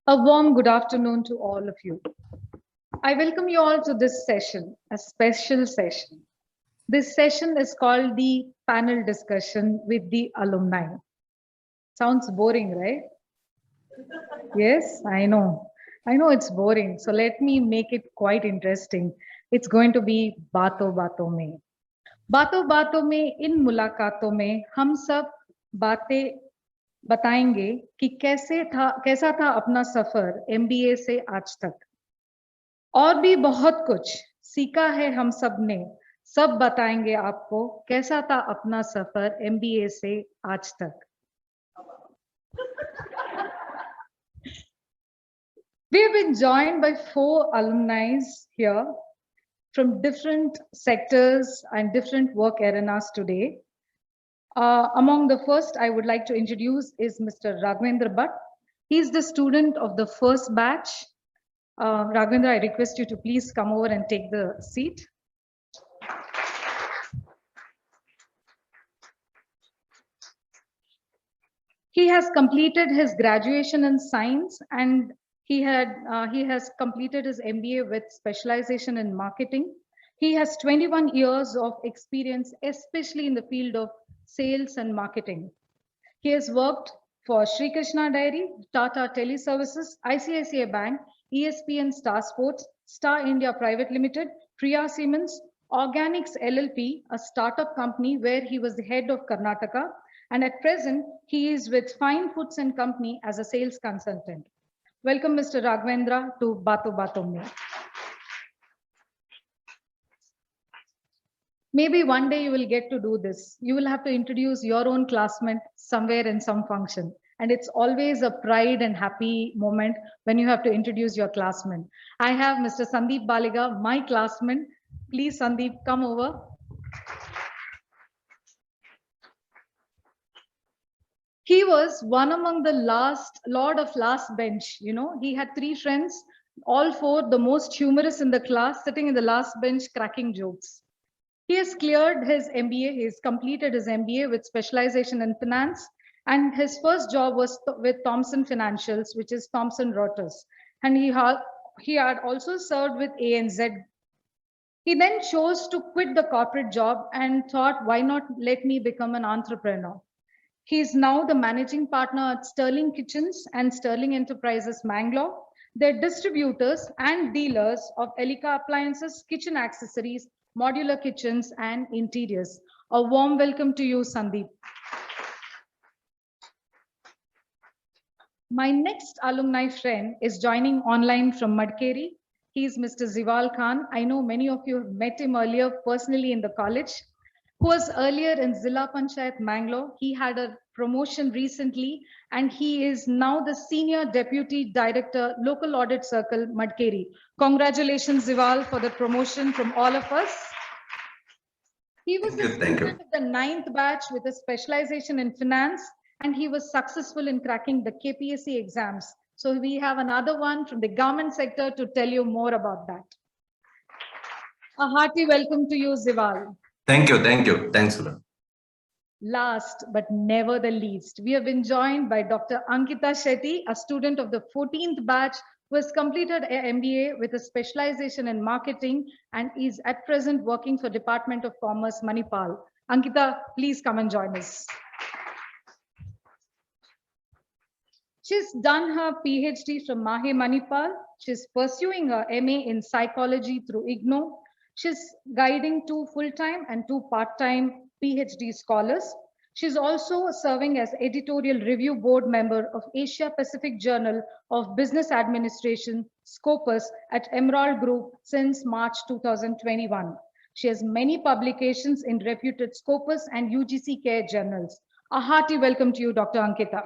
A warm good afternoon to all of you. I welcome you all to this session, a special session. This session is called the panel discussion with the alumni. Sounds boring, right? Yes, I know. I know it's boring. So let me make it quite interesting. It's going to be बातों में. बातों में इन मुलाकातों में हम सब बातें बताएंगे कि कैसा था अपना सफर एमबीए से आज तक और भी बहुत कुछ सीखा है हम सब ने सब बताएंगे आपको कैसा था अपना सफर एमबीए से आज तक We have been joined by 4 alumni here from different sectors and different work arenas today. Among the first I would like to introduce is Mr. Raghavendra Bhatt. He is the student of the first batch. Raghavendra, I request you to please come over and take the seat. He has completed his graduation in science and he has completed his MBA with specialization in marketing. He has 21 years of experience, especially in the field of sales and marketing. He has worked for Sri Krishna Dairy, Tata Teleservices, ICICI Bank, ESPN Star Sports, Star India Private Limited, Priya Siemens, Organics LLP, a startup company where he was the head of Karnataka, and at present, he is with Fine Foods and Company as a sales consultant. Welcome, Mr. Raghavendra, to Bato Mein. Maybe one day you will get to do this. You will have to introduce your own classmate somewhere in some function. And it's always a pride and happy moment when you have to introduce your classmate. I have Mr. Sandeep Baliga, my classmate. Please, Sandeep, come over. He was one among the lord of last bench. You know, he had 3 friends, all 4 the most humorous in the class, sitting in the last bench cracking jokes. He has cleared his MBA. He has completed his MBA with specialization in finance. And his first job was with Thomson Financials, which is Thomson Reuters. And he had also served with ANZ. He then chose to quit the corporate job and thought, why not let me become an entrepreneur? He is now the managing partner at Sterling Kitchens and Sterling Enterprises Mangalore. They're distributors and dealers of Elica appliances, kitchen accessories, modular kitchens, and interiors. A warm welcome to you, Sandeep. My next alumni friend is joining online from Madkeri. He is Mr. Zival Khan. I know many of you have met him earlier personally in the college. Who was earlier in Zilla Panchayat Mangalore. He had a promotion recently and he is now the Senior Deputy Director, Local Audit Circle, Madkeri. Congratulations, Zival, for the promotion from all of us. He was the student of the 9th batch with a specialization in finance and he was successful in cracking the KPSC exams. So we have another one from the government sector to tell you more about that. A hearty welcome to you, Zival. Thank you. Thanks, Sudha. Last but never the least, we have been joined by Dr. Ankita Shetty, a student of the 14th batch who has completed an MBA with a specialization in marketing and is at present working for Department of Commerce, Manipal. Ankita, please come and join us. She's done her PhD from Mahe Manipal. She's pursuing her MA in psychology through IGNOU. She's guiding 2 full-time and 2 part-time PhD scholars. She's also serving as editorial review board member of Asia Pacific Journal of Business Administration, Scopus, at Emerald Group since March 2021. She has many publications in reputed Scopus and UGC Care journals. A hearty welcome to you, Dr. Ankita.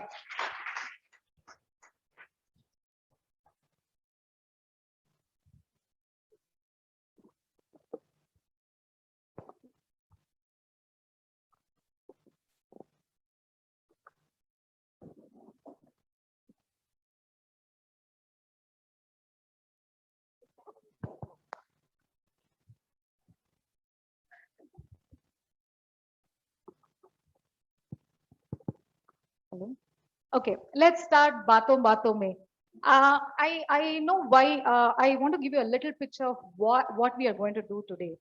Okay, let's start Baton Mein. I know why. I want to give you a little picture of what we are going to do today.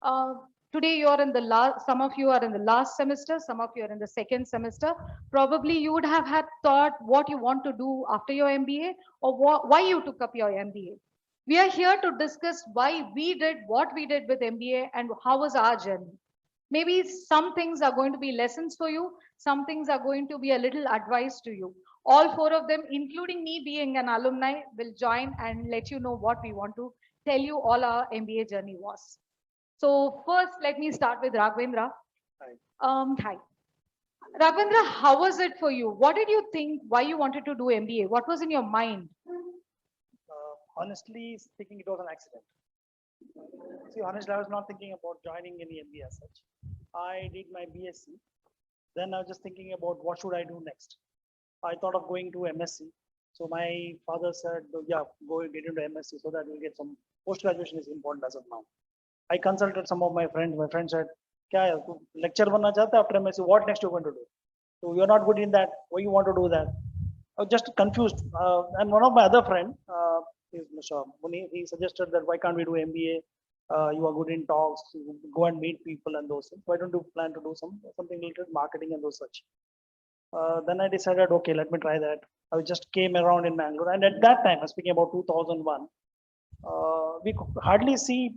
Uh, Today you are in the last. Some of you are in the last semester. Some of you are in the second semester. Probably you would have had thought what you want to do after your MBA or why you took up your MBA. We are here to discuss why we did what we did with MBA and how was our journey. Maybe some things are going to be lessons for you. Some things are going to be a little advice to you. All four of them, including me being an alumni, will join and let you know what we want to tell you all our MBA journey was. So first, let me start with Raghavendra. Hi. Hi. Raghavendra, how was it for you? What did you think? Why you wanted to do MBA? What was in your mind? Honestly speaking, it was an accident. See, honestly, I was not thinking about joining any MBA as such. I did my BSc. Then I was just thinking about what should I do next. I thought of going to MSc. So my father said, yeah, go and get into MSc so that you'll get some post graduation is important as of now. I consulted some of my friends. My friend said, क्या है तू lecture बनना चाहता है after MSc? What next you're going to do? So you're not good in that. Why you want to do that? I was just confused. And one of my other friend, is Mr. Muni, he suggested that why can't we do MBA? You are good in talks, you go and meet people and those things. Why don't you plan to do something related to marketing and those such? Then I decided, okay, let me try that. I just came around in Bangalore, and at that time, I'm speaking about 2001. We could hardly see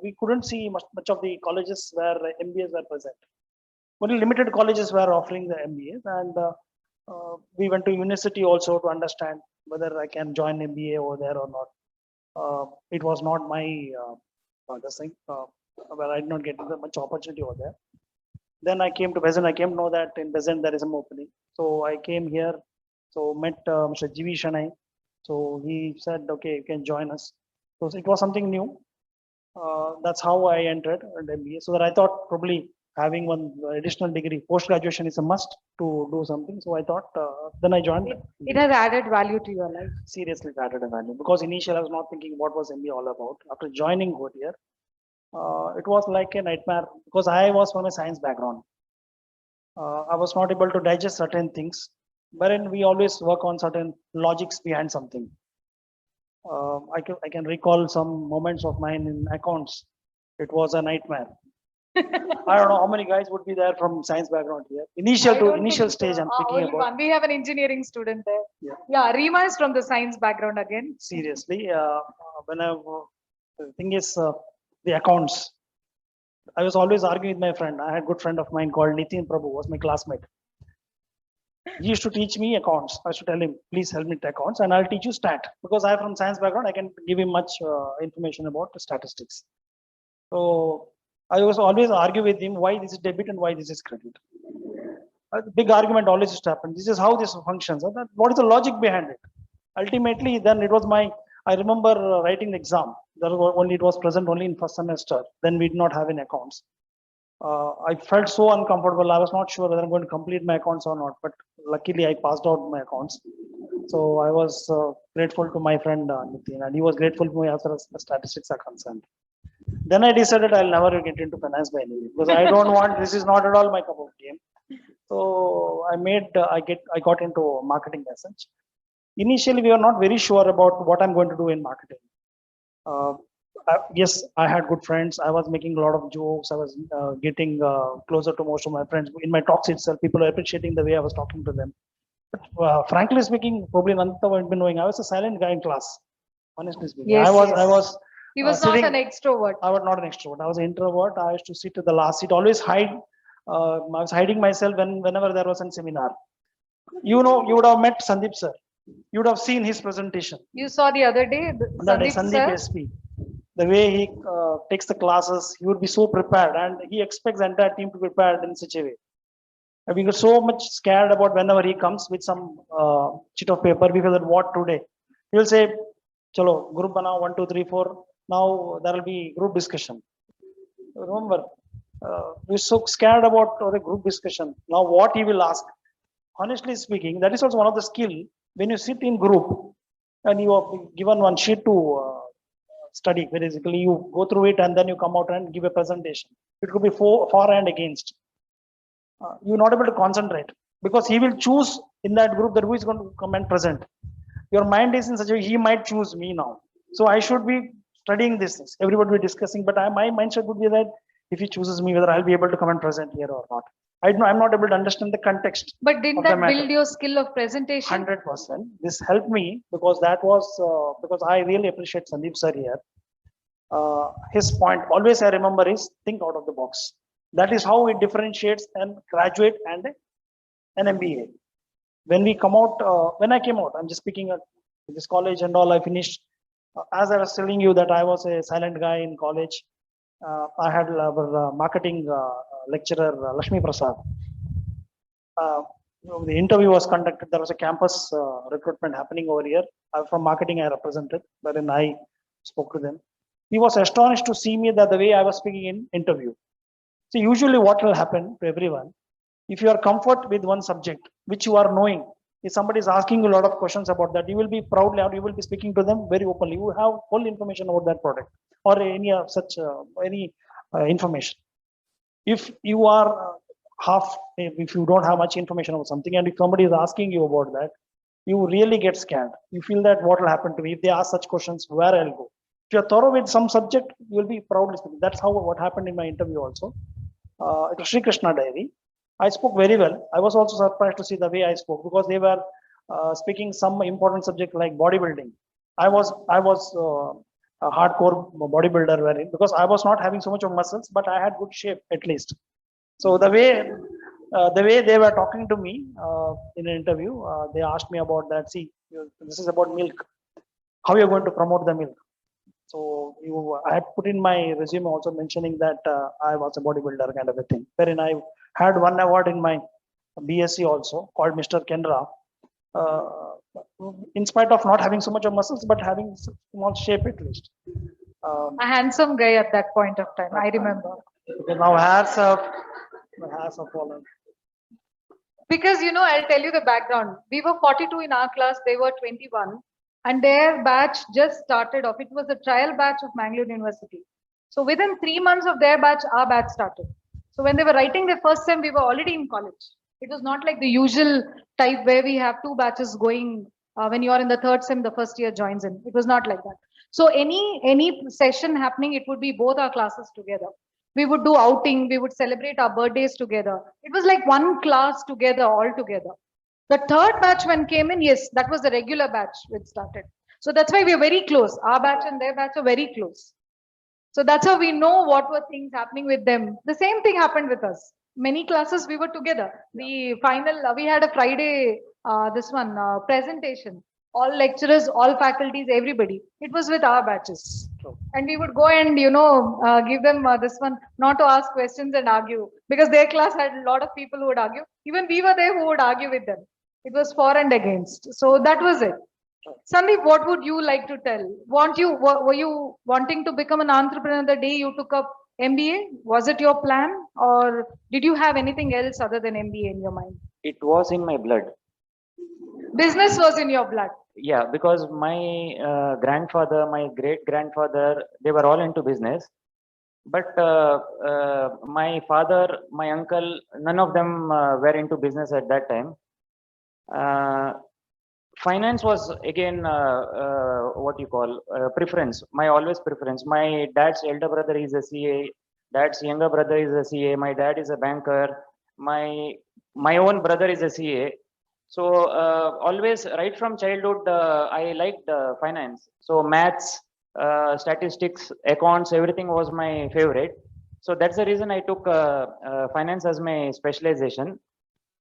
we couldn't see much of the colleges where MBAs were present. Only limited colleges were offering the MBAs, and we went to university also to understand whether I can join MBA over there or not. It was not my this thing, well, I did not get much opportunity over there. Then I came to Bezen. I came to know that in Bezen there is some opening. So I came here. So met Mr. GV Shanai. So he said, okay, you can join us. So it was something new. That's how I entered at MBA. So that I thought probably having one additional degree, post graduation is a must to do something. So I thought, then I joined. It has added value to your life. Seriously, it added a value because initially I was not thinking what was MBA all about. After joining Gotier, it was like a nightmare because I was from a science background. I was not able to digest certain things, wherein we always work on certain logics behind something. I can recall some moments of mine in accounts. It was a nightmare. I don't know how many guys would be there from science background here. Initial stage, I'm speaking only about. one. We have an engineering student there. Yeah. Yeah, Rima is from the science background again. Seriously, the thing is, the accounts. I was always arguing with my friend. I had a good friend of mine called Nitin Prabhu, was my classmate. He used to teach me accounts. I used to tell him, please help me with accounts and I'll teach you stat. Because I am from science background, I can give him much information about statistics. So I was always argue with him why this is debit and why this is credit. The big argument always used to happen. This is how this functions. What is the logic behind it? Ultimately, then it was I remember writing the exam. It was present only in first semester. Then we did not have any accounts. I felt so uncomfortable. I was not sure whether I'm going to complete my accounts or not. But luckily, I passed out my accounts. So I was grateful to my friend Nitin, and he was grateful to me as far as the statistics are concerned. Then I decided I'll never get into finance by any way because I don't want. This is not at all my cup of tea. So I got into marketing as such. Initially, we were not very sure about what I'm going to do in marketing. Yes, I had good friends. I was making a lot of jokes. I was getting closer to most of my friends. In my talks itself, people are appreciating the way I was talking to them. But frankly speaking, probably Nandita won't be knowing, I was a silent guy in class. Honestly speaking, Yes, I yes. was. He was sitting- not an extrovert. I was not an extrovert. I was an introvert. I used to sit at the last seat, always hide. I was hiding myself whenever there was a seminar. You would have met Sandeep sir. You would have seen his presentation. You saw the other day, That day, Sandeep Sandeep sir. SP. The way he takes the classes, he would be so prepared, and he expects the entire team to be prepared in such a way. And we got so much scared about whenever he comes with some sheet of paper. We feel that what today? He will say, "Chalo, group bana 1, 2, 3, 4." Now there will be group discussion. Remember, we're so scared about the group discussion. Now, what he will ask? Honestly speaking, that is also one of the skill. When you sit in group and you are given one sheet to study, basically you go through it and then you come out and give a presentation. It could be for and against. You're not able to concentrate because he will choose in that group that who is going to come and present. Your mind is in such a way, he might choose me now. So I should be studying this things. Everybody will be discussing, but my mindset would be that if he chooses me, whether I'll be able to come and present here or not. I'm not able to understand the context. But didn't of the that matter. build your skill of presentation? 100%. This helped me because that was because I really appreciate Sandeep sir here. His point always I remember is think out of the box. That is how it differentiates an graduate and an MBA. When we come out, when I came out, I'm just speaking at this college and all. I finished as I was telling you that I was a silent guy in college. I had our marketing lecturer Lakshmi Prasad. The interview was conducted. There was a campus recruitment happening over here. From marketing, I represented, wherein I spoke to them. He was astonished to see me that the way I was speaking in interview. So usually what will happen to everyone, if you are comfort with one subject, which you are knowing, if somebody is asking you a lot of questions about that, you will be proudly out, you will be speaking to them very openly. You have full information about that product or any such information. If you are if you don't have much information about something and if somebody is asking you about that, you really get scared. You feel that what will happen to me if they ask such questions, where I'll go. If you're thorough with some subject, you will be proudly speaking. That's how what happened in my interview also. It was Sri Krishna Dairy. I spoke very well. I was also surprised to see the way I spoke because they were speaking some important subject like bodybuilding. I was a hardcore bodybuilder wherein because I was not having so much of muscles, but I had good shape at least. So the way they were talking to me in an interview, they asked me about that. See, this is about milk. How you're going to promote the milk? So I had put in my resume also mentioning that I was a bodybuilder kind of a thing. Wherein I had one award in my BSc also called Mr. Kendra. In spite of not having so much of muscles, but having small shape at least. A handsome guy at that point of time, I remember. Okay, now hairs have fallen. Because, I'll tell you the background. We were 42 in our class, they were 21. And their batch just started off. It was a trial batch of Mangalore University. So within 3 months of their batch, our batch started. So when they were writing their first sem, we were already in college. It was not like the usual type where we have 2 batches going. When you are in the third sem, the first year joins in. It was not like that. So any session happening, it would be both our classes together. We would do outing, we would celebrate our birthdays together. It was like one class together, all together. The third batch when came in, yes, that was the regular batch which started. So that's why we are very close. Our batch and their batch are very close. So that's how we know what were things happening with them. The same thing happened with us. Many classes we were together. The final, we had a Friday, presentation. All lecturers, all faculties, everybody. It was with our batches. True. And we would go and, give them this one, not to ask questions and argue. Because their class had a lot of people who would argue. Even we were there who would argue with them. It was for and against. So that was it. Sandeep, what would you like to tell? Were you wanting to become an entrepreneur the day you took up MBA? Was it your plan? Or did you have anything else other than MBA in your mind? It was in my blood. Business was in your blood. Yeah, because my grandfather, my great grandfather, they were all into business. But my father, my uncle, none of them were into business at that time. Finance was again what you call preference. My always preference. My dad's elder brother is a CA. Dad's younger brother is a CA. My dad is a banker. My own brother is a CA. So always right from childhood, I liked finance. So maths, statistics, accounts, everything was my favorite. So that's the reason I took finance as my specialization.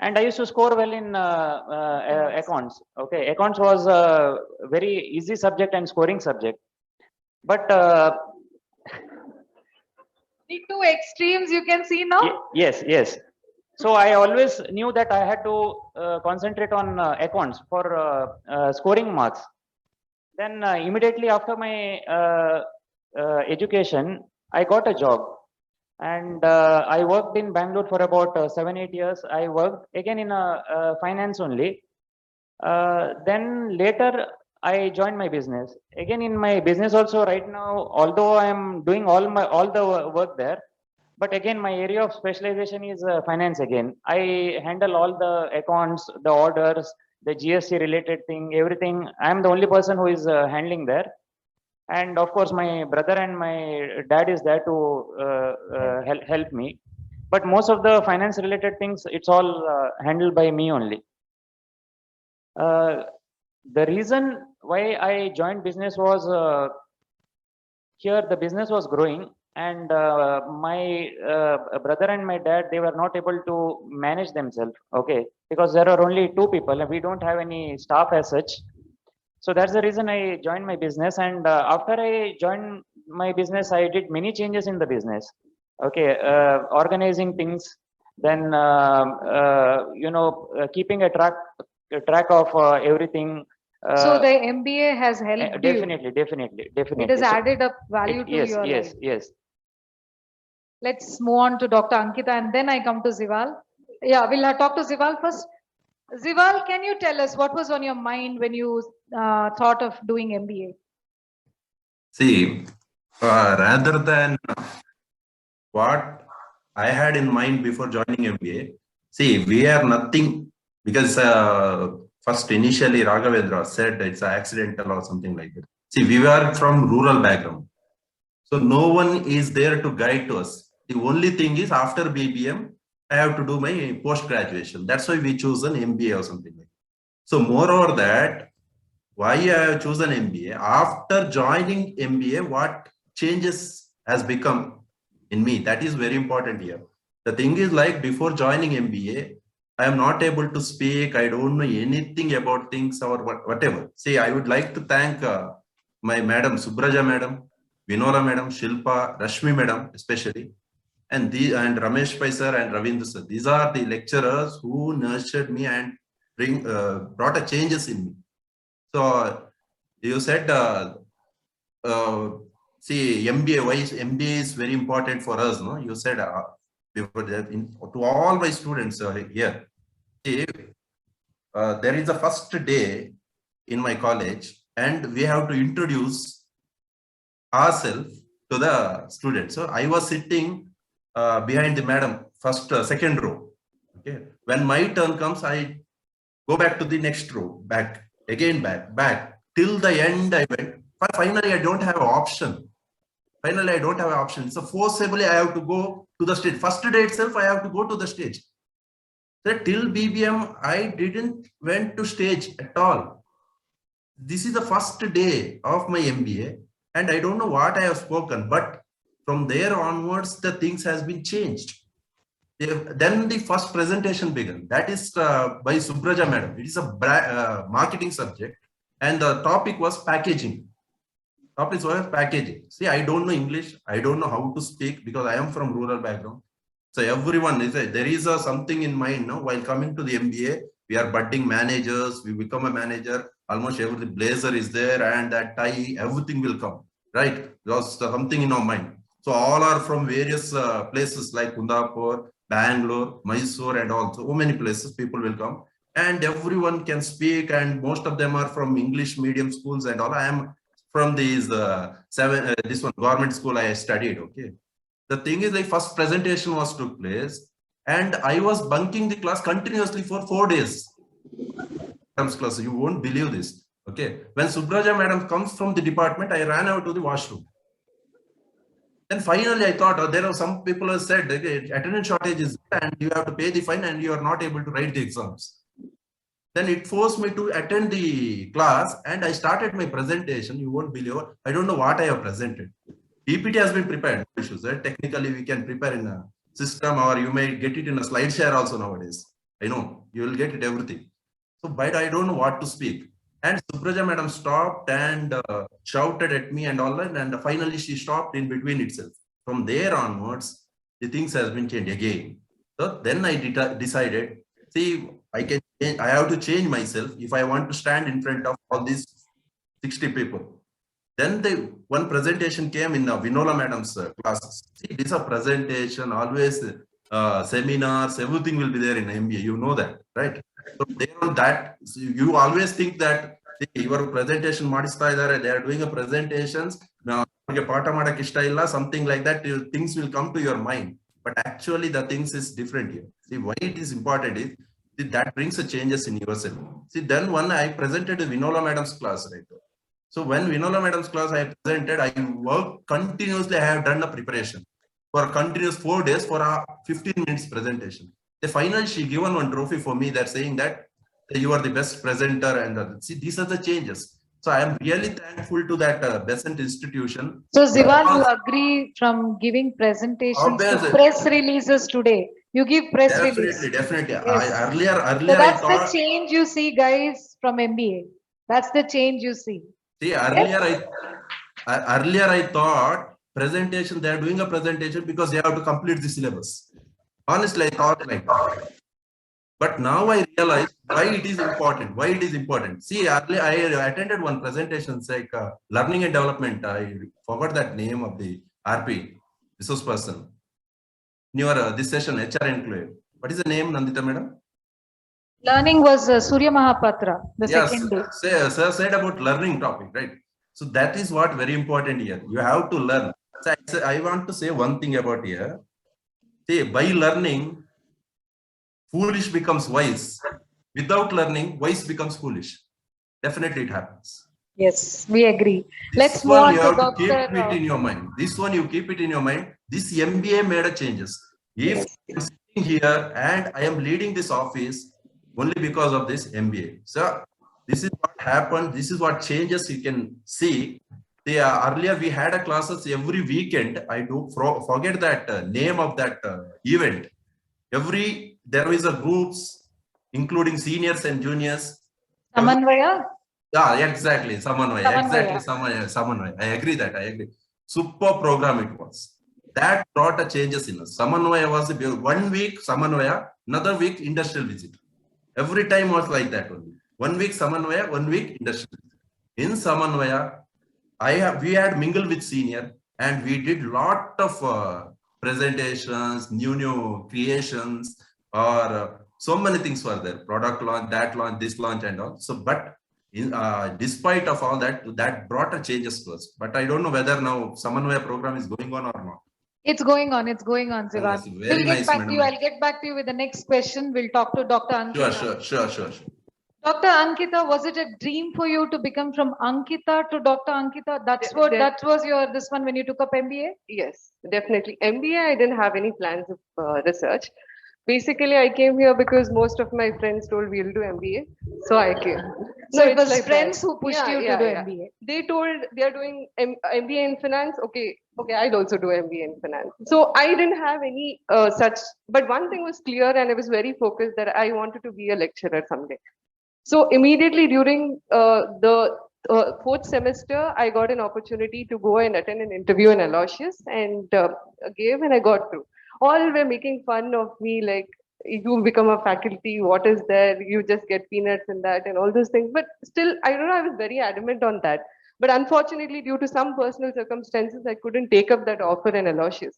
And I used to score well in accounts. Okay, accounts was a very easy subject and scoring subject. But The two extremes you can see now. yes. So I always knew that I had to concentrate on accounts for scoring marks. Then immediately after my education, I got a job. And I worked in Bangalore for about 7-8 years. I worked again in finance only. Then later I joined my business. Again in my business also right now, although I am doing all the work there, But again, my area of specialization is finance again. I handle all the accounts, the orders, the GST related thing, everything. I'm the only person who is handling there. And of course, my brother and my dad is there to help me. But most of the finance related things, it's all handled by me only. The reason why I joined business was here the business was growing, and my brother and my dad, they were not able to manage themselves, okay, because there are only two people and we don't have any staff as such. So that's the reason I joined my business. And after I joined my business, I did many changes in the business, okay, organizing things, then keeping a track of everything. So the MBA has helped you. Definitely. It has added up value to Yes, your life. yes. Let's move on to Dr. Ankita and then I come to Zival. Yeah, we'll talk to Zival first. Zival, can you tell us what was on your mind when you thought of doing MBA? See, rather than what I had in mind before joining MBA, see, we are nothing because first initially Raghavendra said it's accidental or something like that. See, we were from rural background. So no one is there to guide to us. The only thing is after BBM, I have to do my post-graduation. That's why we choose an MBA or something like that. So moreover that, why I have chosen MBA, after joining MBA, what changes has become in me, that is very important here. The thing is like before joining MBA, I am not able to speak. I don't know anything about things or whatever. See, I would like to thank my madam, Subraja madam, Vinola madam, Shilpa, Rashmi madam, especially, and Ramesh Pai sir and Ravindra sir. These are the lecturers who nurtured me and brought a changes in me. So you said, see, MBA, why MBA is very important for us, no? You said before that, to all my students here, there is a first day in my college and we have to introduce ourselves to the students. So I was sitting behind the madam, second row. Okay. When my turn comes, I go back to the next row, back, till the end I went. Finally, I don't have an option. So forcibly, I have to go to the stage. First day itself, I have to go to the stage. So till BBM, I didn't went to stage at all. This is the first day of my MBA, and I don't know what I have spoken, but from there onwards, the things has been changed. Then the first presentation began. That is by Subraja madam. It is a marketing subject, and the topic was packaging. See, I don't know English. I don't know how to speak because I am from rural background. So everyone is there is something in mind now. While coming to the MBA, we are budding managers. We become a manager. Almost every blazer is there, and that tie, everything will come, right? Because something in our mind. So all are from various places like Kundapur, Bangalore, Mysore, and all. So many places people will come, and everyone can speak, and most of them are from English medium schools and all. I am from these this one government school I studied. Okay, the thing is, like first presentation was took place, and I was bunking the class continuously for 4 days. Class, you won't believe this. Okay, when Subraja madam comes from the department, I ran out to the washroom. Then finally, I thought there are some people who said attendance shortage is and you have to pay the fine and you are not able to write the exams. Then it forced me to attend the class and I started my presentation. You won't believe. I don't know what I have presented. PPT has been prepared. Technically, we can prepare in a system or you may get it in a slide share also nowadays. I know you will get it everything. So, but I don't know what to speak. And Subraja madam stopped and shouted at me and all that. And finally, she stopped in between itself. From there onwards, the things has been changed again. So then I decided, see, I have to change myself if I want to stand in front of all these 60 people. Then one presentation came in Vinola madam's classes. See, this is a presentation, always seminars, everything will be there in MBA. You know that, right? So there on that, you always think that your presentation they are doing a presentations, something like that, things will come to your mind. but actually the things is different here. See why it is important is that brings a changes in yourself. See, then one I presented Vinola Madam's class, right? So when Vinola Madam's class I presented, I worked continuously. I have done a preparation for continuous 4 days for a 15 minutes presentation. The finally she given one trophy for me that saying that you are the best presenter, and see these are the changes. So I am really thankful to that Besant institution. So Zival, you agree from giving presentations to Obviously. press releases today? You give press release. Definitely. Yes. Earlier So I that's the thought, change you see, guys, from MBA. That's the change you see. see, earlier I thought presentation, they are doing a presentation because they have to complete the syllabus. Honestly, I thought like that. But now I realize why it is important. Why it is important. See, earlier I attended one presentation like learning and development. I forgot that name of the RP resource person. Near this session, HR Enclave. What is the name, Nandita madam? Learning was Surya Mahapatra, the Yes, second day. sir said about learning topic, right? So that is what very important here. You have to learn. So I want to say one thing about here. See, by learning, foolish becomes wise. Without learning, wise becomes foolish. Definitely it happens. Yes, we agree. This Let's move one on you to have to keep Dr. it in your mind. This one you keep it in your mind. This MBA made a changes. If Yes. I'm sitting here and I am leading this office only because of this MBA. So this is what happened. This is what changes you can see. Earlier we had a classes every weekend. I do forget that name of that event. There is a groups including seniors and juniors. Samanvaya? Yeah, exactly. Samanvaya. Samanvaya. Exactly. Samanvaya. I agree that. I agree. Super program it was. That brought a changes in us. Samanvaya was 1 week Samanvaya, another week industrial visit. Every time was like that only. 1 week Samanvaya, 1 week industrial visit. In Samanvaya, we had mingled with senior and we did lot of presentations, new creations, or so many things were there. Product launch, that launch, this launch and all. So, but despite of all that, that brought a changes to us. But I don't know whether now Samanvaya program is going on or not. It's going on, Zivan. Very We'll get nice, back to madam. you. I'll get back to you with the next question. We'll talk to Dr. Ankita. Sure. Dr. Ankita, was it a dream for you to become from Ankita to Dr. Ankita? That was your this one when you took up MBA? Yes, definitely. MBA, I didn't have any plans of research. Basically, I came here because most of my friends told we'll do MBA. So I came. So it it's was like friends that. who pushed Yeah, you yeah, to do yeah. MBA. They told they are doing MBA in finance. Okay, I'll also do MBA in finance. So I didn't have any such, but one thing was clear and I was very focused that I wanted to be a lecturer someday. So immediately during the fourth semester, I got an opportunity to go and attend an interview in Aloysius and gave, and I got through. All were making fun of me, like, you become a faculty, what is there? You just get peanuts and that and all those things. But still, I don't know, I was very adamant on that. But unfortunately, due to some personal circumstances, I couldn't take up that offer in Aloysius.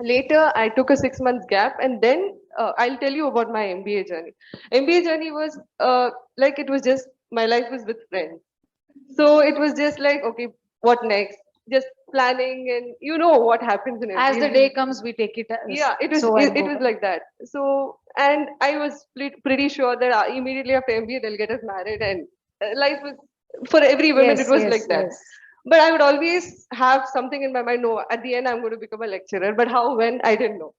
Later, I took a 6 months gap, and then I'll tell you about my MBA journey. MBA journey was like it was just my life was with friends. So it was just like, okay, what next? Just planning, and you know what happens in As MBA. the day comes, we take it. Yeah, it was so it was like that. So, and I was pretty sure that immediately after MBA they'll get us married, and life was for every woman. Yes, it was yes, like that. yes. But I would always have something in my mind. No, at the end I'm going to become a lecturer. But how, when, I didn't know.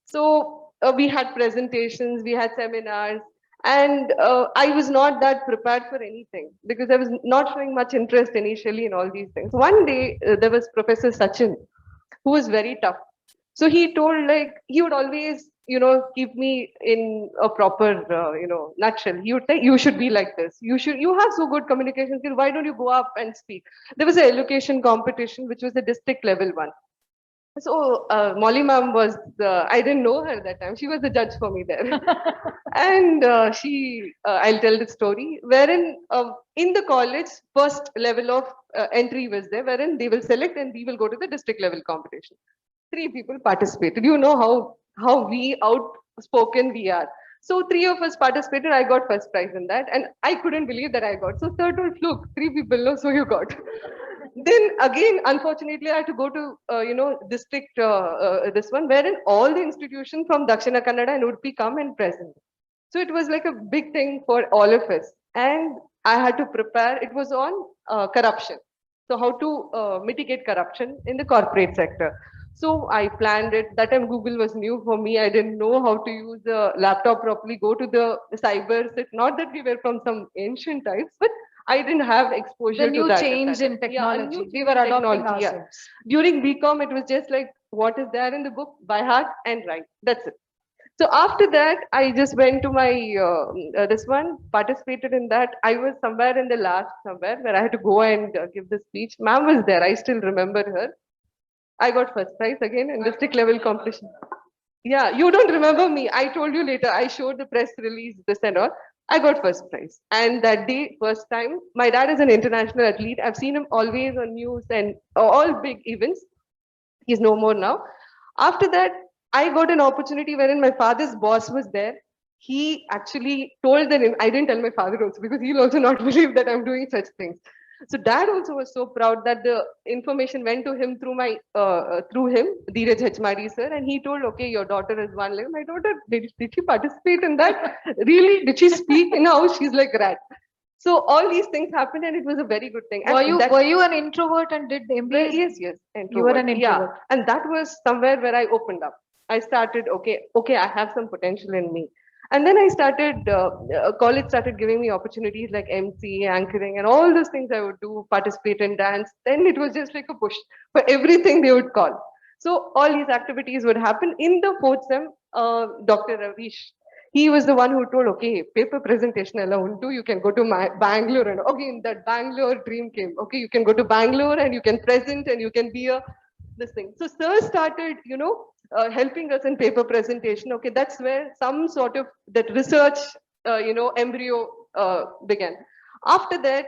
So we had presentations, we had seminars, and I was not that prepared for anything because I was not showing much interest initially in all these things. One day there was Professor Sachin, who was very tough. So he told, like, he would always, keep me in a proper, nutshell. He would say, you should be like this. You have so good communication skills. Why don't you go up and speak? There was an elocution competition, which was a district level one. So Molly ma'am was, I didn't know her that time. She was the judge for me there. And I'll tell the story, wherein in the college, first level of entry was there, wherein they will select and we will go to the district level competition. 3 people participated. You know how we outspoken we are. So 3 of us participated. I got first prize in that, and I couldn't believe that I got. So third one, look, 3 people know, so you got. Then again, unfortunately, I had to go to, district, this one, wherein all the institutions from Dakshina Kannada and Udupi come and present. So it was like a big thing for all of us. And I had to prepare, it was on corruption. So how to mitigate corruption in the corporate sector. So I planned it. That time Google was new for me. I didn't know how to use the laptop properly, go to the cyber. Not that we were from some ancient times, but I didn't have exposure The to new that at change that in time. Yeah, a new technology. We change were in adopting technology, yeah. ourselves. During BCom, it was just like what is there in the book by heart and write. That's it. So after that, I just went to my this one, participated in that. I was somewhere in the last somewhere where I had to go and give the speech. Ma'am was there. I still remember her. I got first prize again in district level competition. Yeah, you don't remember me. I told you later. I showed the press release, this and all. I got first prize. And that day, first time, my dad is an international athlete. I've seen him always on news and all big events. He's no more now. After that, I got an opportunity wherein my father's boss was there. He actually told them, I didn't tell my father also because he'll also not believe that I'm doing such things. So dad also was so proud that the information went to him through through him, Dheeraj Hachmari sir, and he told, okay, your daughter is one leg. My daughter, did she participate in that? Really? Did she speak in house? She's like rat. So all these things happened and it was a very good thing. And Were you an introvert and did the MBA? Yes, yes. You were an Introvert. Yeah. introvert. And that was somewhere where I opened up. I started, okay, I have some potential in me. And then I started, college started giving me opportunities like MC, anchoring, and all those things I would do, participate in dance. Then it was just like a push for everything they would call. So all these activities would happen in the fourth sem. Dr. Ravish, he was the one who told, okay, paper presentation alone too, you can go to my Bangalore. And again, that Bangalore dream came. Okay, you can go to Bangalore and you can present and you can be this thing. So sir started, helping us in paper presentation. Okay, that's where some sort of that research, embryo began. After that,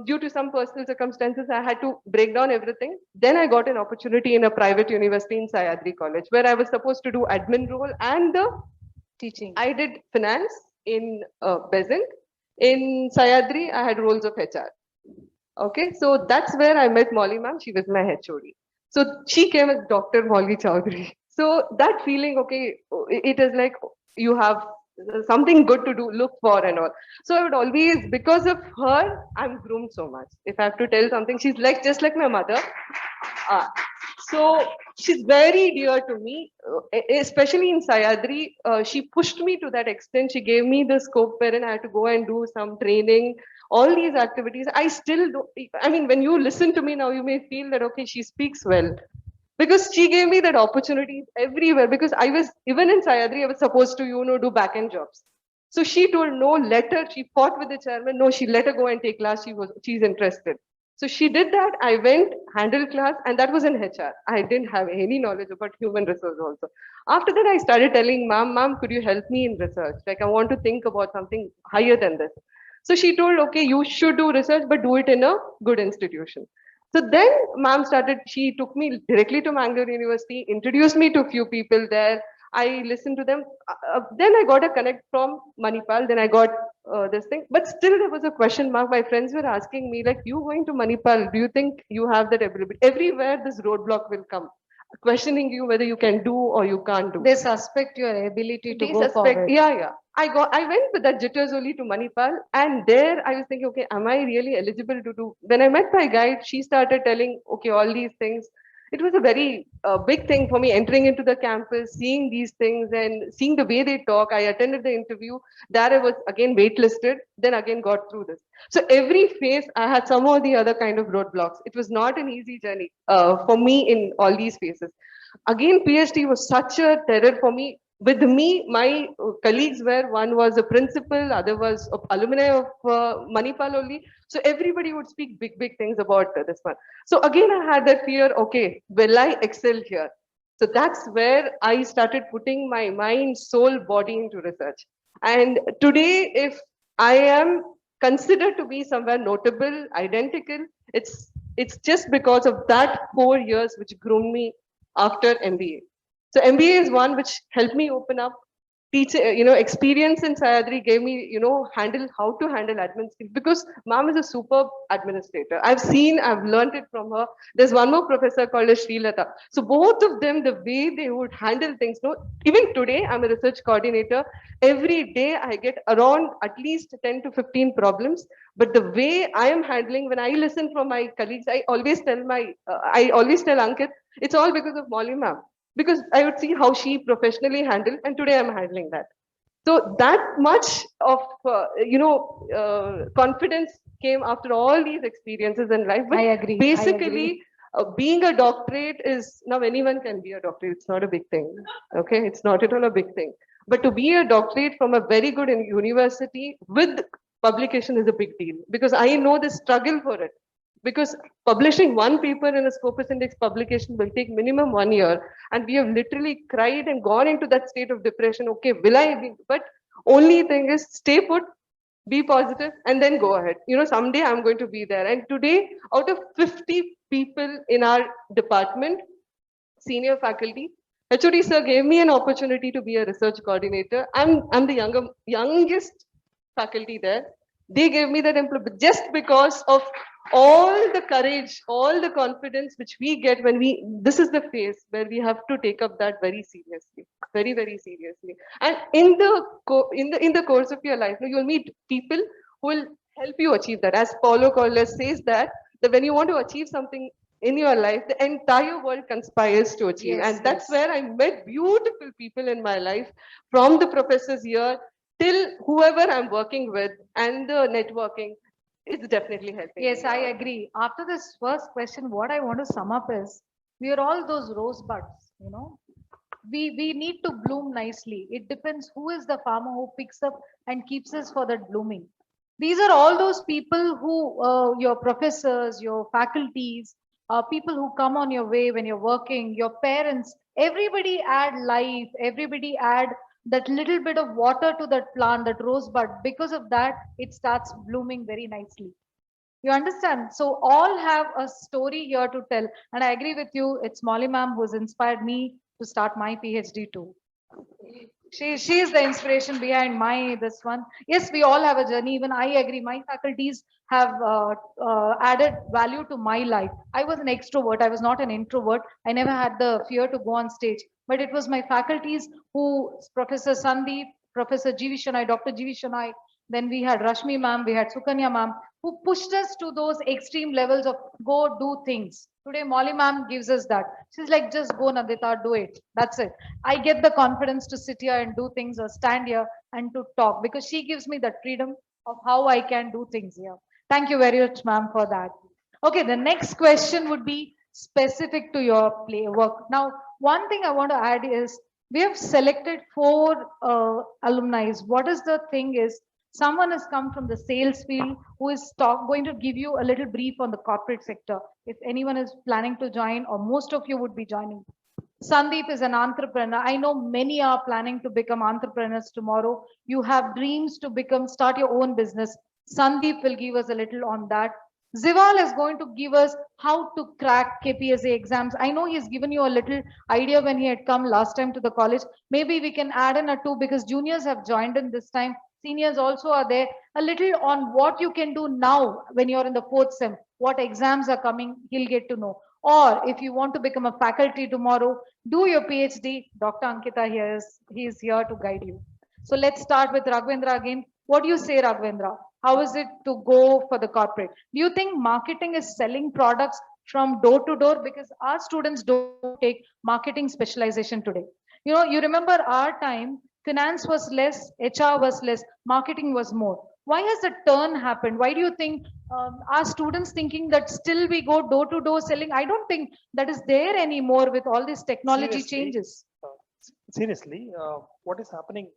due to some personal circumstances, I had to break down everything. Then I got an opportunity in a private university in Sayadri College, where I was supposed to do admin role and the Teaching. I did finance in Besant. In Sayadri, I had roles of HR. Okay, so that's where I met Molly ma'am. She was my HOD. So she came as Dr. Molly Chowdhury. So that feeling, okay, it is like you have something good to do, look for and all. So I would always, because of her, I'm groomed so much. If I have to tell something, she's like just like my mother. So she's very dear to me, especially in Sayadri. She pushed me to that extent. She gave me the scope wherein I had to go and do some training, all these activities. I still do. I mean, when you listen to me now, you may feel that, okay, she speaks well. Because she gave me that opportunity everywhere. Because I was, even in Sayadri, I was supposed to, do back-end jobs. So she told no, let her, she fought with the chairman. No, she let her go and take class. She's interested. So she did that. I went, handled class, and that was in HR. I didn't have any knowledge about human resource also. After that, I started telling ma'am, could you help me in research? Like I want to think about something higher than this. So she told, okay, you should do research, but do it in a good institution. So then ma'am started, she took me directly to Mangalore University, introduced me to a few people there. I listened to them. Then I got a connect from Manipal. Then I got this thing. But still there was a question mark. My friends were asking me like, you going to Manipal, do you think you have that ability? Everywhere this roadblock will come, questioning you whether you can do or you can't do. They suspect your ability to They go suspect, forward. yeah. I went with that jitters only to Manipal, and there I was thinking, okay, am I really eligible to do? When I met my guide, she started telling, okay, all these things. It was a very big thing for me entering into the campus, seeing these things and seeing the way they talk. I attended the interview. There I was again waitlisted, then again got through this. So every phase I had some or the other kind of roadblocks. It was not an easy journey for me in all these phases. Again, PhD was such a terror for me. With me, my colleagues were, one was a principal, other was alumni of Manipal only. So everybody would speak big things about this one. So again, I had that fear, okay, will I excel here? So that's where I started putting my mind, soul, body into research. And today, if I am considered to be somewhere notable, identical, it's just because of that 4 years which groomed me after MBA. So MBA is one which helped me open up. teacher, experience in Sayadri gave me, how to handle admin skills, because ma'am is a superb administrator. I've learned it from her. There's one more professor called as Srilata. So both of them, the way they would handle things, even today, I'm a research coordinator. Every day I get around at least 10 to 15 problems. But the way I am handling, when I listen from my colleagues, I always tell Ankit, it's all because of Molly ma'am. Because I would see how she professionally handled, and today I'm handling that. So that much of confidence came after all these experiences in life. But I agree. basically, being a doctorate is now anyone can be a doctorate. It's not a big thing. Okay, it's not at all a big thing. But to be a doctorate from a very good university with publication is a big deal, because I know the struggle for it. Because publishing one paper in a Scopus Index publication will take minimum 1 year, and we have literally cried and gone into that state of depression. Okay, will I be? But only thing is stay put, be positive, and then go ahead. Someday I'm going to be there. And today, out of 50 people in our department, senior faculty, HOD sir gave me an opportunity to be a research coordinator. I'm the youngest faculty there. They gave me that employment just because of all the courage, all the confidence which we get when this is the phase where we have to take up that very seriously, very, very seriously. And in the course of your life, you'll meet people who will help you achieve that. As Paulo Coelho says that when you want to achieve something in your life, the entire world conspires to achieve. Yes, and that's yes. where I met beautiful people in my life, from the professors here till whoever I'm working with, and the networking. It's definitely helping. Yes, me I out. agree. After this first question, what I want to sum up is we are all those rosebuds, We need to bloom nicely. It depends who is the farmer who picks up and keeps us for that blooming. These are all those people who, your professors, your faculties, people who come on your way when you're working, your parents, everybody add life, everybody add that little bit of water to that plant, that rosebud. Because of that, it starts blooming very nicely. You understand? So all have a story here to tell. And I agree with you. It's Molly ma'am who's inspired me to start my PhD too. She is the inspiration behind my this one. Yes, we all have a journey. Even I agree. My faculties have added value to my life. I was an extrovert. I was not an introvert. I never had the fear to go on stage. But it was my faculties who, Professor Sandeep, Professor G. V. Shonai, Dr. G. V. Shonai, then we had Rashmi ma'am, we had Sukanya ma'am, who pushed us to those extreme levels of go do things. Today, Molly ma'am gives us that. She's like, just go, Nandita, do it. That's it. I get the confidence to sit here and do things or stand here and to talk, because she gives me that freedom of how I can do things here. Thank you very much, ma'am, for that. Okay, the next question would be specific to your play work. Now, one thing I want to add is we have selected 4 alumni. What is the thing is, someone has come from the sales field who is going to give you a little brief on the corporate sector. If anyone is planning to join, or most of you would be joining. Sandeep is an entrepreneur. I know many are planning to become entrepreneurs tomorrow. You have dreams to start your own business. Sandeep will give us a little on that. Zival is going to give us how to crack KPSA exams. I know he's given you a little idea when he had come last time to the college. Maybe we can add in a 2, because juniors have joined in this time. Seniors also are there. A little on what you can do now when you're in the 4th sem, what exams are coming, he'll get to know. Or if you want to become a faculty tomorrow, do your PhD. Dr. Ankita he's here to guide you. So let's start with Raghavendra again. What do you say, Raghavendra? How is it to go for the corporate? Do you think marketing is selling products from door to door? Because our students don't take marketing specialization today. You remember our time, finance was less, HR was less, marketing was more. Why has the turn happened? Why do you think our students thinking that still we go door to door selling? I don't think that is there anymore with all these technology Seriously, changes. Seriously, what is happening?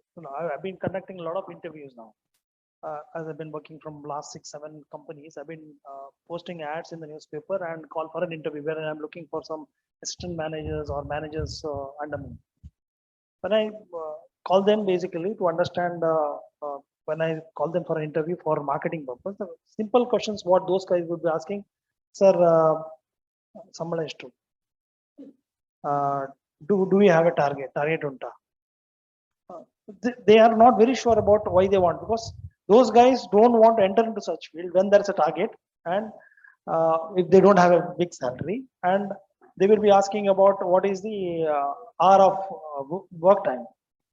I've been conducting a lot of interviews now. As I've been working from last 6, 7 companies, I've been posting ads in the newspaper and call for an interview where I'm looking for some assistant managers or managers under me. When I call them basically to understand, when I call them for an interview for marketing purpose, the simple questions what those guys would be asking, sir, sambala ಎಷ್ಟು? Do we have a target unta? they are not very sure about why they want, because those guys don't want to enter into such field when there's a target, and if they don't have a big salary, and they will be asking about what is the hour of work time.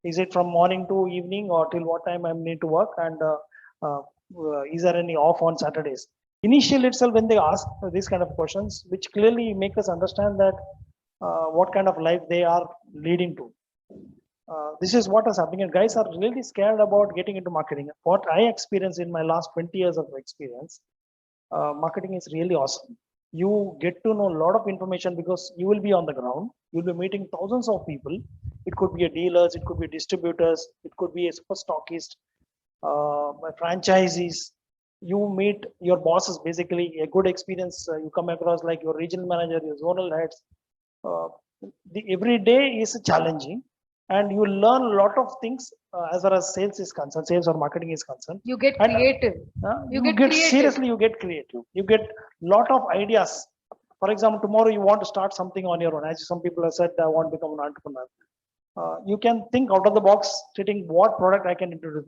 Is it from morning to evening, or till what time I need to work, and is there any off on Saturdays? Initially itself, when they ask these kind of questions, which clearly make us understand that what kind of life they are leading to. This is what is happening, and guys are really scared about getting into marketing. What I experienced in my last 20 years of experience, marketing is really awesome. You get to know a lot of information because you will be on the ground. You'll be meeting thousands of people. It could be a dealers, it could be distributors, it could be a super stockist, franchisees. You meet your bosses, basically a good experience. You come across like your regional manager, your zonal heads. Every day is challenging, and you learn a lot of things as far as sales is concerned, sales or marketing is concerned. You get And, creative. You get get creative. seriously, you get creative. You get lot of ideas. For example, tomorrow you want to start something on your own. As some people have said, I want to become an entrepreneur. You can think out of the box, stating what product I can introduce.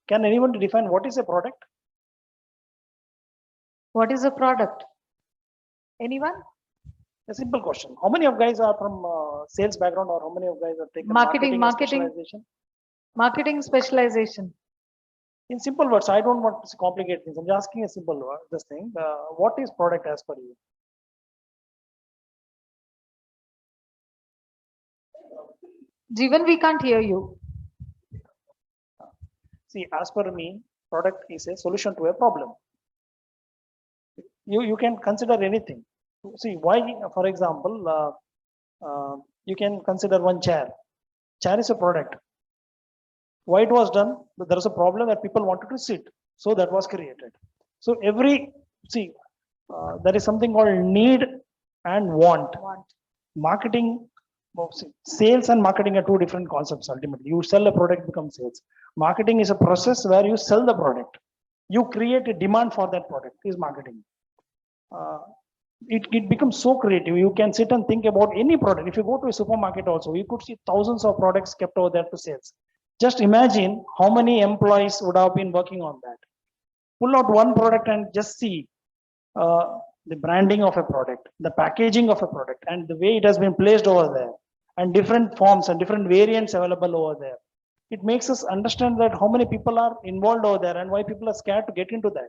Can anyone define what is a product? What is a product? Anyone? A simple question. How many of guys are from sales background, or how many of guys have taken Marketing, and marketing. specialization? Marketing specialization. In simple words, I don't want to complicate things. I'm just asking a simple word, this thing. What is product as per you? Jeevan, we can't hear you. See, as per me, product is a solution to a problem. You can consider anything. See, why, for example, you can consider one chair. Chair is a product. Why it was done? There is a problem that people wanted to sit. So that was created. So there is something called need and want. Marketing, sales and marketing are two different concepts ultimately. You sell a product, becomes sales. Marketing is a process where you sell the product. You create a demand for that product, is marketing. It becomes so creative. You can sit and think about any product. If you go to a supermarket also, you could see thousands of products kept over there to sales. Just imagine how many employees would have been working on that. Pull out one product and just see the branding of a product, the packaging of a product, and the way it has been placed over there, and different forms and different variants available over there. It makes us understand that how many people are involved over there and why people are scared to get into that.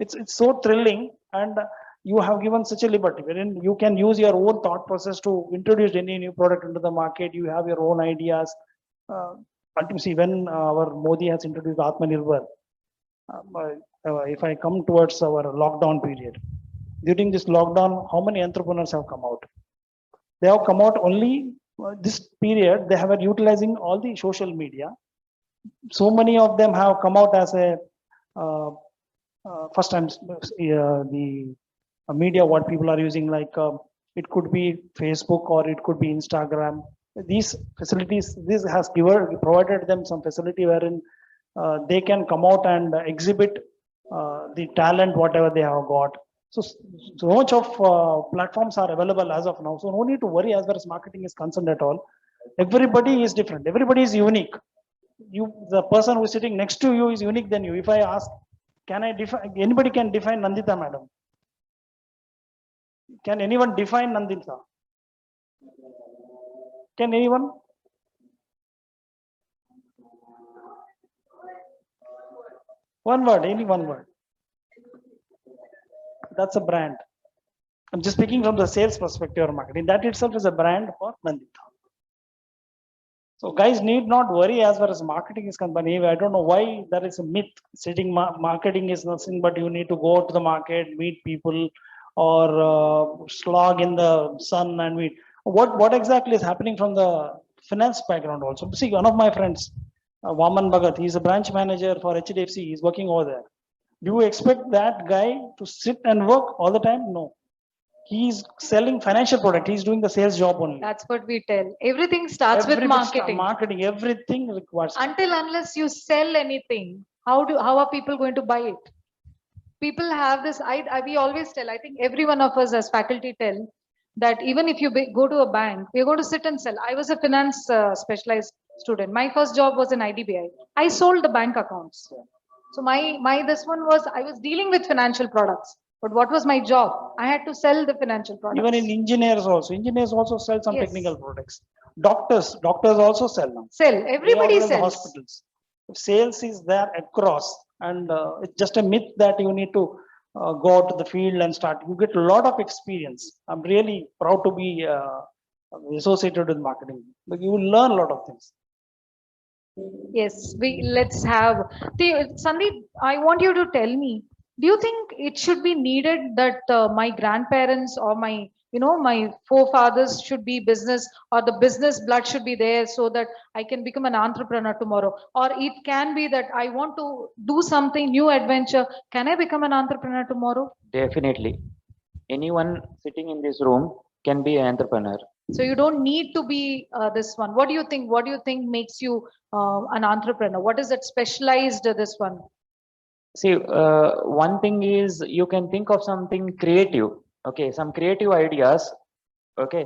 It's so thrilling, and you have given such a liberty wherein you can use your own thought process to introduce any new product into the market. You have your own ideas. See, when our Modi has introduced Atmanirbhar, if I come towards our lockdown period, during this lockdown, how many entrepreneurs have come out? They have come out only this period. They have been utilizing all the social media. So many of them have come out as a first time the media what people are using, like it could be Facebook or it could be Instagram. These facilities, this has provided them some facility wherein they can come out and exhibit the talent whatever they have got. So much of platforms are available as of now. So no need to worry as far as marketing is concerned at all. Everybody is different. Everybody is unique. The person who is sitting next to you is unique than you. If I ask, can I define? Anybody can define Nandita, madam? Can anyone define Nandita? Can anyone? One word, any one word. That's a brand. I'm just speaking from the sales perspective or marketing. That itself is a brand for Nandita. So guys need not worry as far as marketing is concerned. I don't know why there is a myth sitting marketing is nothing but you need to go to the market, meet people, or slog in the sun and meet. What exactly is happening from the finance background also? See, one of my friends, Vaman Bhagat, he's a branch manager for HDFC. He's working over there. Do you expect that guy to sit and work all the time? No. He's selling financial product. He's doing the sales job only. That's what we tell. Everything starts with marketing. Marketing, everything requires. Unless you sell anything, how are people going to buy it? People have this. We always tell. I think every one of us as faculty tell that even if you go to a bank, we're going to sit and sell. I was a finance specialized student. My first job was in IDBI. I sold the bank accounts. So this one was, I was dealing with financial products. But what was my job? I had to sell the financial products. Even in engineers also sell some Yes. technical products. Doctors also sell now. Sell. They Everybody all run the sells. hospitals. Sales is there across, and it's just a myth that you need to go out to the field and start. You get a lot of experience. I'm really proud to be associated with marketing. But you will learn a lot of things. Yes, let's have Sandeep. I want you to tell me. Do you think it should be needed that my grandparents or my my forefathers should be business, or the business blood should be there so that I can become an entrepreneur tomorrow? Or it can be that I want to do something new adventure. Can I become an entrepreneur tomorrow? Definitely. Anyone sitting in this room can be an entrepreneur. So you don't need to be this one. What do you think? What do you think makes you an entrepreneur? What is that specialized this one? See, one thing is you can think of something creative. Okay, some creative ideas. Okay.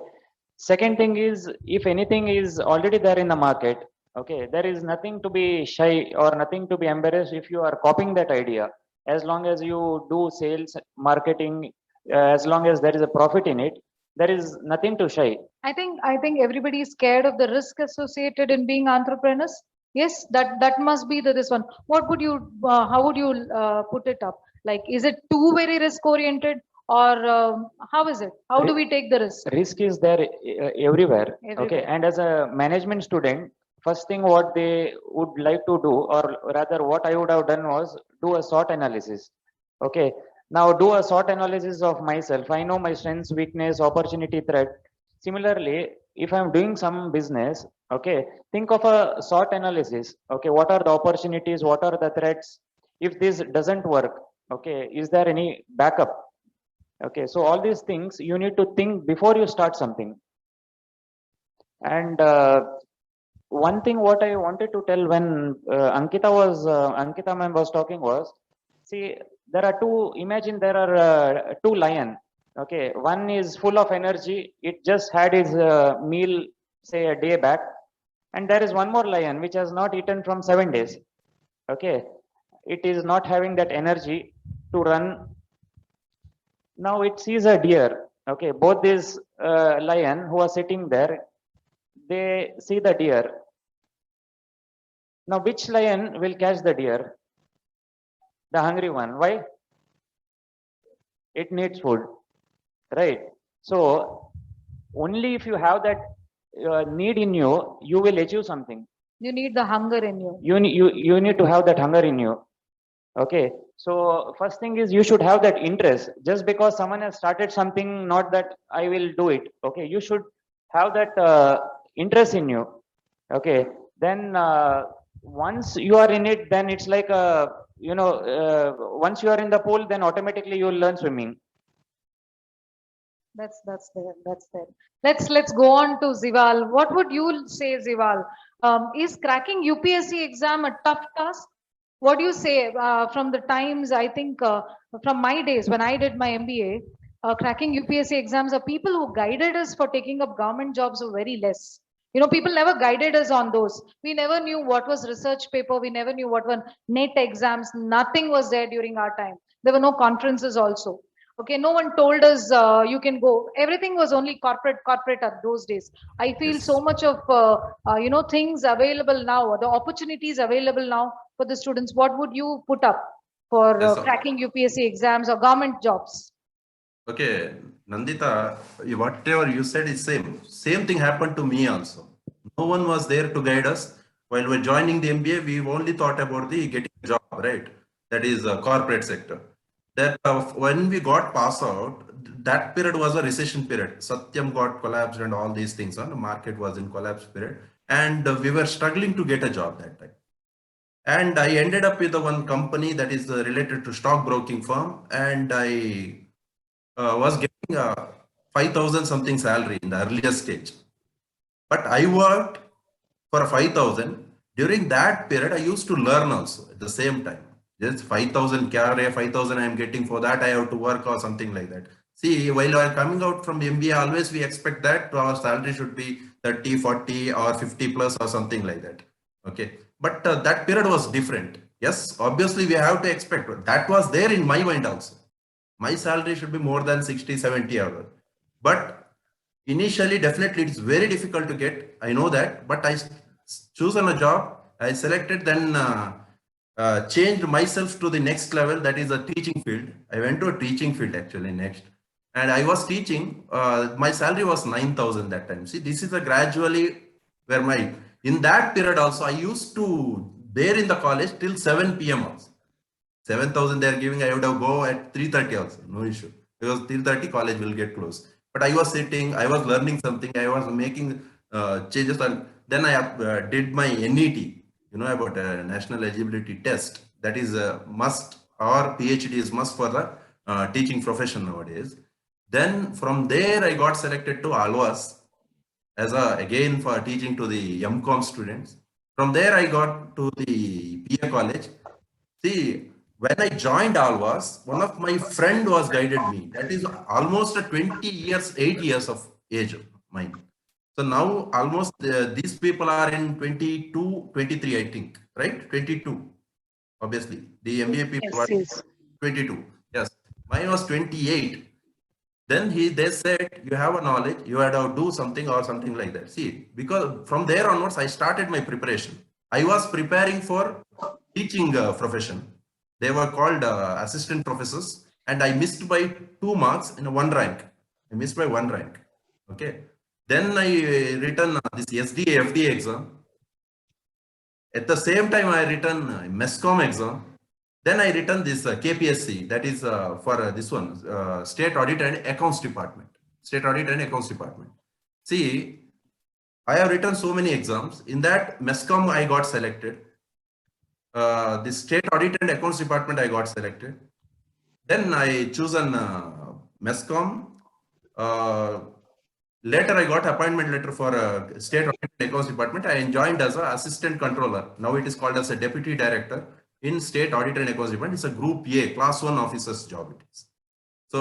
Second thing is, if anything is already there in the market, okay, there is nothing to be shy or nothing to be embarrassed if you are copying that idea. As long as you do sales, marketing, as long as there is a profit in it, there is nothing to shy. I think everybody is scared of the risk associated in being entrepreneurs. Yes, that must be this one. What would you, how would you put it up? Like, is it too very risk oriented, or how is it? How do we take the risk? Risk is there everywhere. Okay, Everywhere. and as a management student, first thing what they would like to do, or rather what I would have done was do a SWOT analysis. Okay, now do a SWOT analysis of myself. I know my strengths, weakness, opportunity, threat. Similarly, if I'm doing some business, okay, think of a SWOT analysis. Okay, what are the opportunities? What are the threats? If this doesn't work, okay, is there any backup? Okay, so all these things you need to think before you start something. And one thing what I wanted to tell when Ankita ma'am was talking was, see, there are two, imagine there are two lions. Okay, one is full of energy. It just had his meal, say a day back. And there is one more lion which has not eaten from 7 days. Okay, it is not having that energy to run. Now it sees a deer. Okay, both these lion who are sitting there, they see the deer. Now which lion will catch the deer? The hungry one. Why? It needs food, right? So only if you have that need in you, you will achieve something. You need the hunger in you. You need to have that hunger in you. Okay, so first thing is you should have that interest. Just because someone has started something, not that I will do it. Okay, you should have that interest in you. Okay, then once you are in it, then it's like once you are in the pool, then automatically you will learn swimming. That's there. Let's go on to Zival. What would you say, Zival? Is cracking UPSC exam a tough task? What do you say from the times? I think from my days when I did my MBA, cracking UPSC exams, are people who guided us for taking up government jobs were very less. People never guided us on those. We never knew what was research paper. We never knew what were NET exams. Nothing was there during our time. There were no conferences also. Okay, no one told us you can go. Everything was only corporate at those days. I feel Yes. so much of things available now, the opportunities available now for the students. What would you put up for Yes, sir. cracking UPSC exams or government jobs? Okay, Nandita, whatever you said is same. Same thing happened to me also. No one was there to guide us. While we're joining the MBA, we only thought about the getting a job, right? That is corporate sector. That when we got passed out, that period was a recession period. Satyam got collapsed and all these things. The market was in collapse period. And we were struggling to get a job that time. And I ended up with one company that is related to stockbroking firm. And I was getting a 5,000 something salary in the earlier stage. But I worked for 5,000. During that period, I used to learn also at the same time. Just 5,000 KRA, 5,000 I am getting, for that I have to work or something like that. See, while I am coming out from MBA, always we expect that our salary should be 30, 40 or 50 plus or something like that. Okay. But that period was different. Yes, obviously we have to expect that was there in my mind also. My salary should be more than 60, 70 hours. But initially, definitely it's very difficult to get. I know that, but I chosen a job. I selected, then changed myself to the next level. That is a teaching field. I went to a teaching field actually next. And I was teaching, my salary was 9,000 that time. See, this is a gradually where in that period also, I used to there in the college till 7 p.m. also. 7,000 they are giving, I would have go at 3:30 also, no issue. Because 3:30 college will get closed. But I was sitting, I was learning something, I was making changes. And then I did my NET, about a national eligibility test. That is a must, or PhD is must for the teaching profession nowadays. Then from there, I got selected to Alwas as again for teaching to the MCOM students. From there, I got to the PA college. See, when I joined Alwas, one of my friend was guided me. That is almost a 20 years, 8 years of age of mine. So now almost these people are in 22, 23, I think, right? 22, obviously. The MBA people are 22. Yes, mine was 28. Then they said, you have a knowledge, you had to do something or something like that. See, because from there onwards, I started my preparation. I was preparing for teaching profession. They were called assistant professors, and I missed by 2 marks in one rank. I missed by 1 rank. Okay. Then I written this SDA, FDA exam. At the same time, I written MESCOM exam. Then I written this KPSC, that is for this one, State Audit and Accounts Department. State Audit and Accounts Department. See, I have written so many exams. In that MESCOM, I got selected. The State Audit and Accounts Department, I got selected. Then I chosen MESCOM. Later, I got appointment letter for State Audit and Accounts Department. I joined as an assistant controller. Now it is called as a deputy director in State Audit and Accounts Department. It's a Group A, Class 1 officer's job it is. So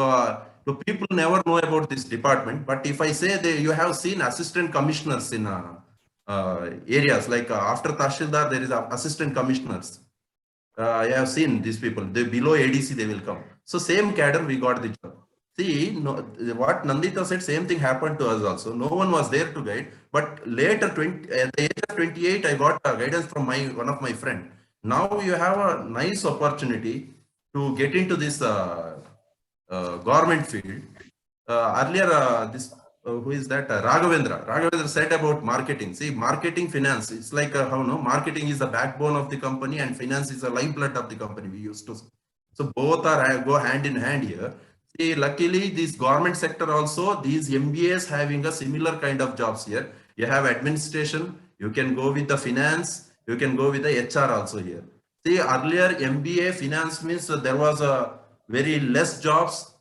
the people never know about this department. But if I say you have seen assistant commissioners in areas like after Tahsildar, there is assistant commissioners. I have seen these people. They below ADC, they will come. So same cadre, we got the job. See, what Nandita said, same thing happened to us also. No one was there to guide. But later, at the age of 28, I got guidance from one of my friend. Now you have a nice opportunity to get into this government field. Earlier, who is that? Raghavendra. Raghavendra said about marketing. See, marketing, finance. It's like marketing is the backbone of the company and finance is the lifeblood of the company. We used to. So both go hand in hand here. See, luckily, this government sector also, these MBAs having a similar kind of jobs here. You have administration. You can go with the finance. You can go with the HR also here. See, earlier MBA finance means there was a very less jobs.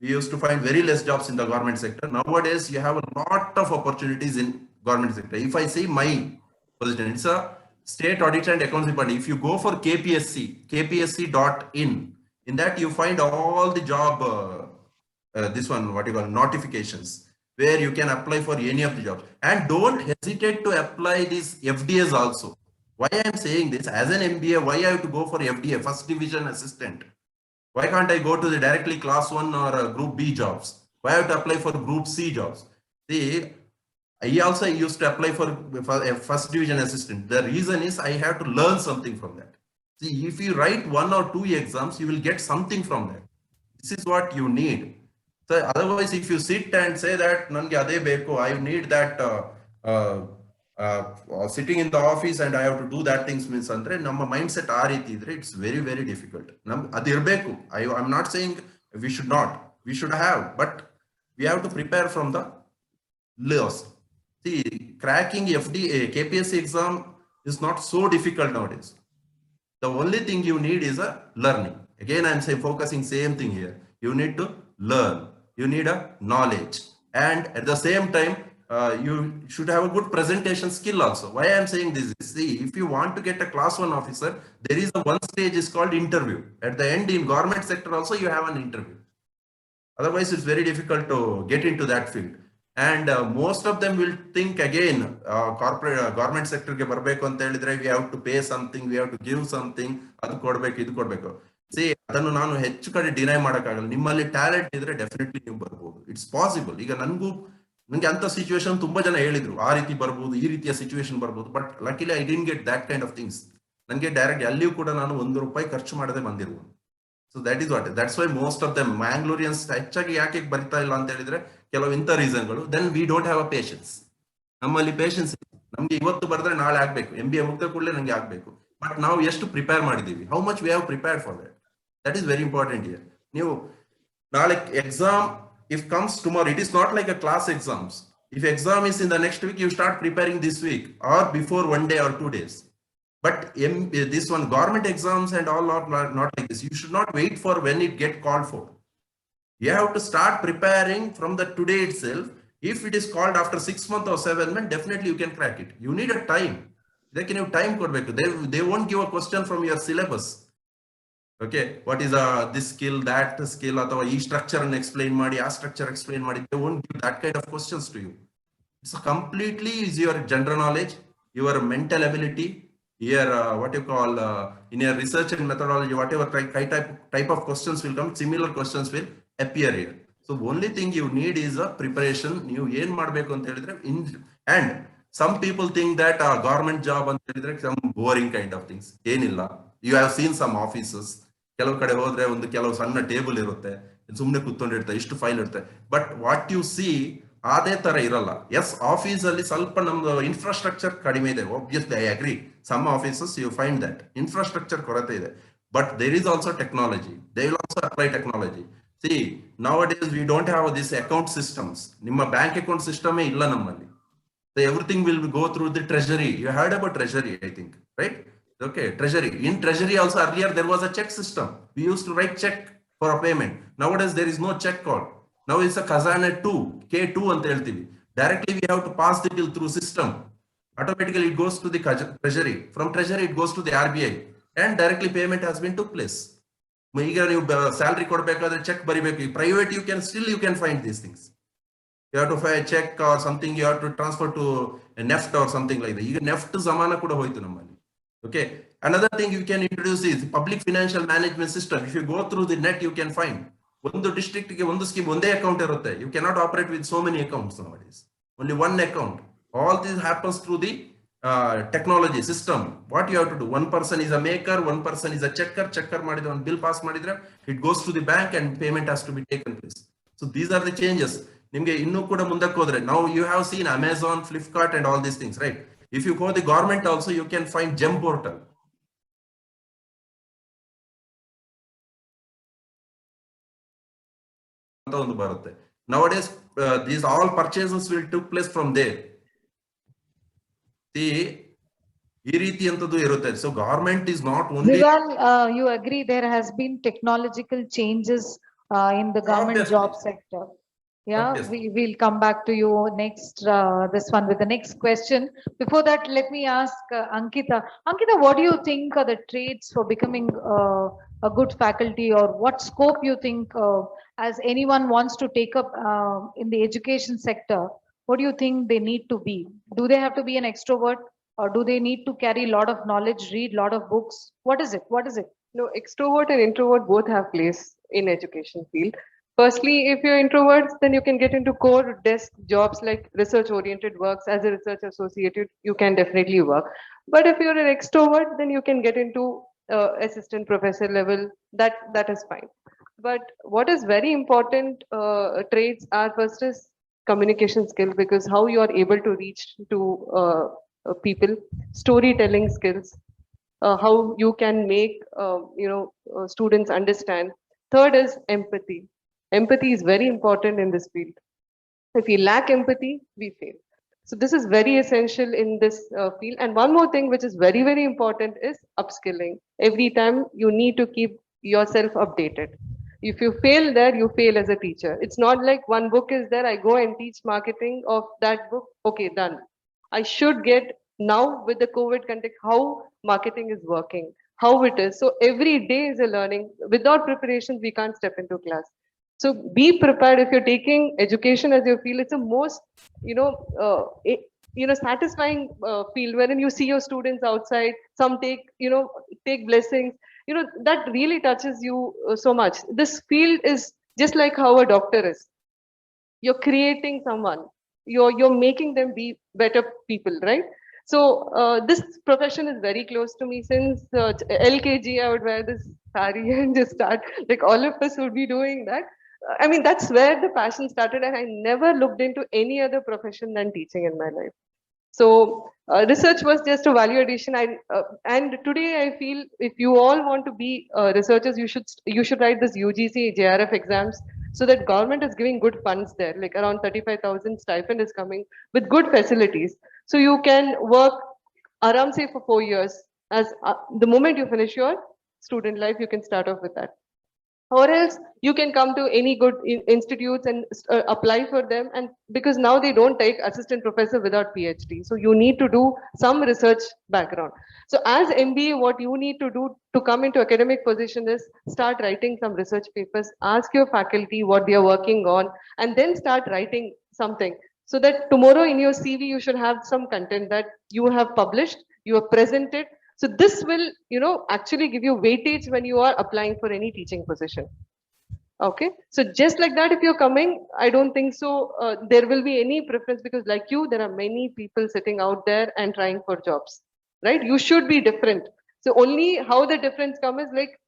We used to find very less jobs in the government sector. Nowadays, you have a lot of opportunities in government sector. If I say my position, it's a State Audit and Accounts Department. If you go for KPSC, kpsc.in, in that you find all the job, this one, what you call notifications, where you can apply for any of the jobs. And don't hesitate to apply these FDAs also. Why I am saying this, as an MBA, why I have to go for FDA, first division assistant? Why can't I go to the directly class 1 or group B jobs? Why I have to apply for group C jobs? See, I also used to apply for a first division assistant. The reason is I have to learn something from that. See, if you write 1 or 2 exams, you will get something from that. This is what you need. So otherwise, if you sit and say that, I need that sitting in the office and I have to do that things means andre ನಮ್ಮ mindset ಆ ರೀತಿ ಇದ್ರೆ it's very, very difficult. ಅದಿರಬೇಕು. I'm not saying we should not. We should have, but we have to prepare from the laws. See, cracking FDA, KPSC exam is not so difficult nowadays. The only thing you need is a learning. Again, I'm saying focusing same thing here. You need to learn. You need a knowledge, and at the same time, you should have a good presentation skill also. Why I am saying this is, see, if you want to get a class 1 officer, there is a one stage is called interview. At the end, in government sector also, you have an interview. Otherwise, it's very difficult to get into that field. And most of them will think again, corporate government sector ಗೆ ಬರಬೇಕು ಅಂತ ಹೇಳಿದ್ರೆ we have to pay something, we have to give something, ಅದು ಕೊಡ್ಬೇಕು ಇದು ಕೊಡ್ಬೇಕು. See, ಅದನ್ನು ನಾನು ಹೆಚ್ಚು ಕಡೆ ಡಿನೈ ಮಾಡಕ್ಕಾಗಲ್ಲ. ನಿಮ್ಮಲ್ಲಿ ಟ್ಯಾಲೆಂಟ್ ಇದ್ರೆ ಡೆಫಿನೆಟ್ಲಿ ನೀವು ಬರ್ಬೋದು. It's possible. ಈಗ ನಂಗೆ ಅಂತ ಸಿಚುವೇಶನ್ ತುಂಬಾ ಜನ ಹೇಳಿದ್ರು, ಆ ರೀತಿ ಬರ್ಬೋದು, ಈ ರೀತಿಯ ಸಿಚುವೇಶನ್ ಬರ್ಬೋದು. But luckily I didn't get that kind of things. ನನಗೆ ಡೈರೆಕ್ಟ್ ಎಲ್ಲಿಯೂ ಕೂಡ ನಾನು ₹1 ಖರ್ಚು ಮಾಡದೆ ಬಂದಿರುವುದು. So that is what, that's why most of them Mangaloreans ಹೆಚ್ಚಾಗಿ ಯಾಕೆ ಬರ್ತಾ ಇಲ್ಲ ಅಂತ ಹೇಳಿದ್ರೆ ಕೆಲವು ಇಂಥ ರೀಸನ್ಗಳು. Then we don't have a patience. ನಮ್ಮಲ್ಲಿ ಪೇಷನ್ಸ್, ನಮ್ಗೆ ಇವತ್ತು ಬರೆದ್ರೆ ನಾಳೆ ಆಗ್ಬೇಕು, MBA ಮುಗ್ದ ಕೂಡಲೇ ನಂಗೆ ಆಗ್ಬೇಕು. ಬಟ್ ನಾವು ಎಷ್ಟು ಪ್ರಿಪೇರ್ ಮಾಡಿದೀವಿ, how much we have prepared for that, that is very important here. ನೀವು ನಾಳೆ exam if comes tomorrow, it is not like a class exams. If exam is in the next week, you start preparing this week or before 1 day or 2 days. But this one, government exams and all are not like this. You should not wait for when it get called for. You have to start preparing from the today itself. If it is called after 6 months or 7 months, definitely you can crack it. You need a time. They can have time. They won't give a question from your syllabus. Okay, what is this skill, that skill, ಅಥವಾ ಈ structure ಅನ್ನು explain ಮಾಡಿ, ಆ structure explain ಮಾಡಿ. They won't give that kind of questions to you. It's completely is your general knowledge, your mental ability, your what you call in your research and methodology, whatever type of questions will come, similar questions will appear here. So only thing you need is a preparation. ನೀವು ಏನ್ ಮಾಡ್ಬೇಕು ಅಂತ ಹೇಳಿದ್ರೆ and some people think that government job ಅಂತ ಹೇಳಿದ್ರೆ some boring kind of things. ಏನಿಲ್ಲ, you have seen some offices. ಕೆಲವು ಕಡೆ ಹೋದ್ರೆ ಒಂದು ಕೆಲವು ಸಣ್ಣ ಟೇಬಲ್ ಇರುತ್ತೆ, ಸುಮ್ಮನೆ ಕೂತ್ಕೊಂಡಿರ್ತಾರೆ, ಇಷ್ಟು ಫೈಲ್ ಇರುತ್ತೆ. ಬಟ್ ವಾಟ್ ಯು ಸಿ ಅದೇ ತರ ಇರಲ್ಲ. ಎಸ್, ಆಫೀಸ್ ಅಲ್ಲಿ ಸ್ವಲ್ಪ ನಮ್ದು ಇನ್ಫ್ರಾಸ್ಟ್ರಕ್ಚರ್ ಕಡಿಮೆ ಇದೆ. Obviously I agree, some offices you find that infrastructure ಕೊರತೆ ಇದೆ. But there is also technology, they will also apply technology. See, nowadays we don't have this account systems. ನಿಮ್ಮ ಬ್ಯಾಂಕ್ ಅಕೌಂಟ್ ಸಿಸ್ಟಮೇ ಇಲ್ಲ ನಮ್ಮಲ್ಲಿ. So everything will go through the treasury. You heard about treasury, I think, right? Okay, treasury. In treasury also earlier there was a check system. We used to write check for a payment. Nowadays there is no check call. Now it's a Khazana 2, K2 ಅಂತ ಹೇಳ್ತೀವಿ. Directly we have to pass the bill through system. Automatically it goes to the treasury. From treasury it goes to the RBI and directly payment has been took place. ಈಗ ನೀವು salary ಕೊಡಬೇಕಾದ್ರೆ check ಬರಿಬೇಕು. Private you can find these things. You have to file a check or something, you have to transfer to a NEFT or something like that. ಈಗ NEFT ಜಮಾನ ಕೂಡ ಹೋಯ್ತು ನಮ್ಮಲ್ಲಿ. Okay, another thing you can introduce is public financial management system. If you go through the net, you can find ಒಂದು district ಗೆ ಒಂದು scheme ಒಂದೇ account ಇರುತ್ತೆ. You cannot operate with so many accounts nowadays. Only one account. All this happens through the technology system. What you have to do, one person is a maker, one person is a checker ಮಾಡಿದ್ರೆ ಒಂದು bill pass ಮಾಡಿದ್ರೆ it goes to the bank and payment has to be taken place. So these are the changes. ನಿಮ್ಗೆ ಇನ್ನೂ ಕೂಡ ಮುಂದಕ್ಕೆ ಹೋದ್ರೆ, now you have seen Amazon, Flipkart and all these things, right? If you go the government also, you can find GEM portal. Nowadays, these all purchases will took place from there. See, ಈ ರೀತಿ ಅಂತದ್ದು ಇರುತ್ತೆ. So government is not only. Viral, you agree there has been technological changes in the government job sector. Yeah, we'll come back to you next, this one with the next question. Before that, let me ask Ankita. Ankita, what do you think are the traits for becoming a good faculty, or what scope you think as anyone wants to take up in the education sector? What do you think they need to be? Do they have to be an extrovert, or do they need to carry a lot of knowledge, read a lot of books? What is it? What is it? No, extrovert and introvert both have place in education field. Firstly, if you're introverts, then you can get into core desk jobs like research oriented works. As a research associate, you can definitely work. But if you're an extrovert, then you can get into assistant professor level. That is fine. But what is very important traits are, first is communication skill, because how you are able to reach to people, storytelling skills, how you can make students understand. Third is empathy. Empathy is very important in this field. If we lack empathy, we fail. So this is very essential in this field. And one more thing which is very, very important is upskilling. Every time you need to keep yourself updated. If you fail there, you fail as a teacher. It's not like one book is there, I go and teach marketing of that book, okay, done. I should get now with the COVID context, how marketing is working, how it is. So every day is a learning. Without preparation, we can't step into class. So be prepared. If you're taking education as your field, it's the most, satisfying field wherein you see your students outside. Some take blessings. That really touches you so much. This field is just like how a doctor is. You're creating someone. You're making them be better people, right? So this profession is very close to me since LKG. I would wear this sari and just start, like all of us would be doing that. I mean, that's where the passion started, and I never looked into any other profession than teaching in my life. So research was just a value addition. And today I feel if you all want to be researchers, you should write this UGC JRF exams, so that government is giving good funds there, like around 35,000 stipend is coming with good facilities. So you can work around say for 4 years. As the moment you finish your student life, you can start off with that. Or else you can come to any good institutes and apply for them. And because now they don't take assistant professor without PhD, so you need to do some research background. So as MBA, what you need to do to come into academic position is start writing some research papers, ask your faculty what they are working on, and then start writing something, so that tomorrow in your CV you should have some content that you have published, you have presented. So this will, actually give you weightage when you are applying for any teaching position. Okay. So just like that, if you're coming, I don't think so there will be any preference, because like you, there are many people sitting out there and trying for jobs, right? You should be different. So only how the difference comes is like,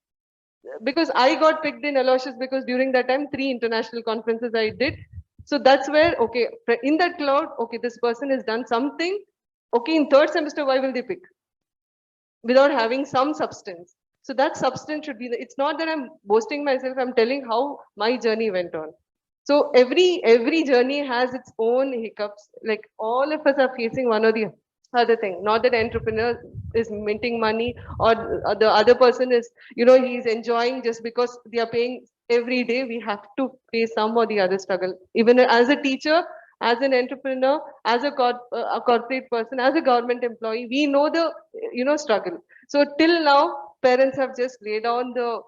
because I got picked in Aloysius because during that time, 3 international conferences I did. So that's where, okay, in that cloud, okay, this person has done something. Okay, in 3rd semester, why will they pick? Without having some substance. So that substance should be, it's not that I'm boasting myself, I'm telling how my journey went on. So every journey has its own hiccups. Like all of us are facing one or the other thing. Not that entrepreneur is minting money, or the other person is, he's enjoying just because they are paying every day. We have to face some or the other struggle. Even as a teacher, as an entrepreneur, as a corporate person, as a government employee, we know the struggle. So till now, parents have just laid on the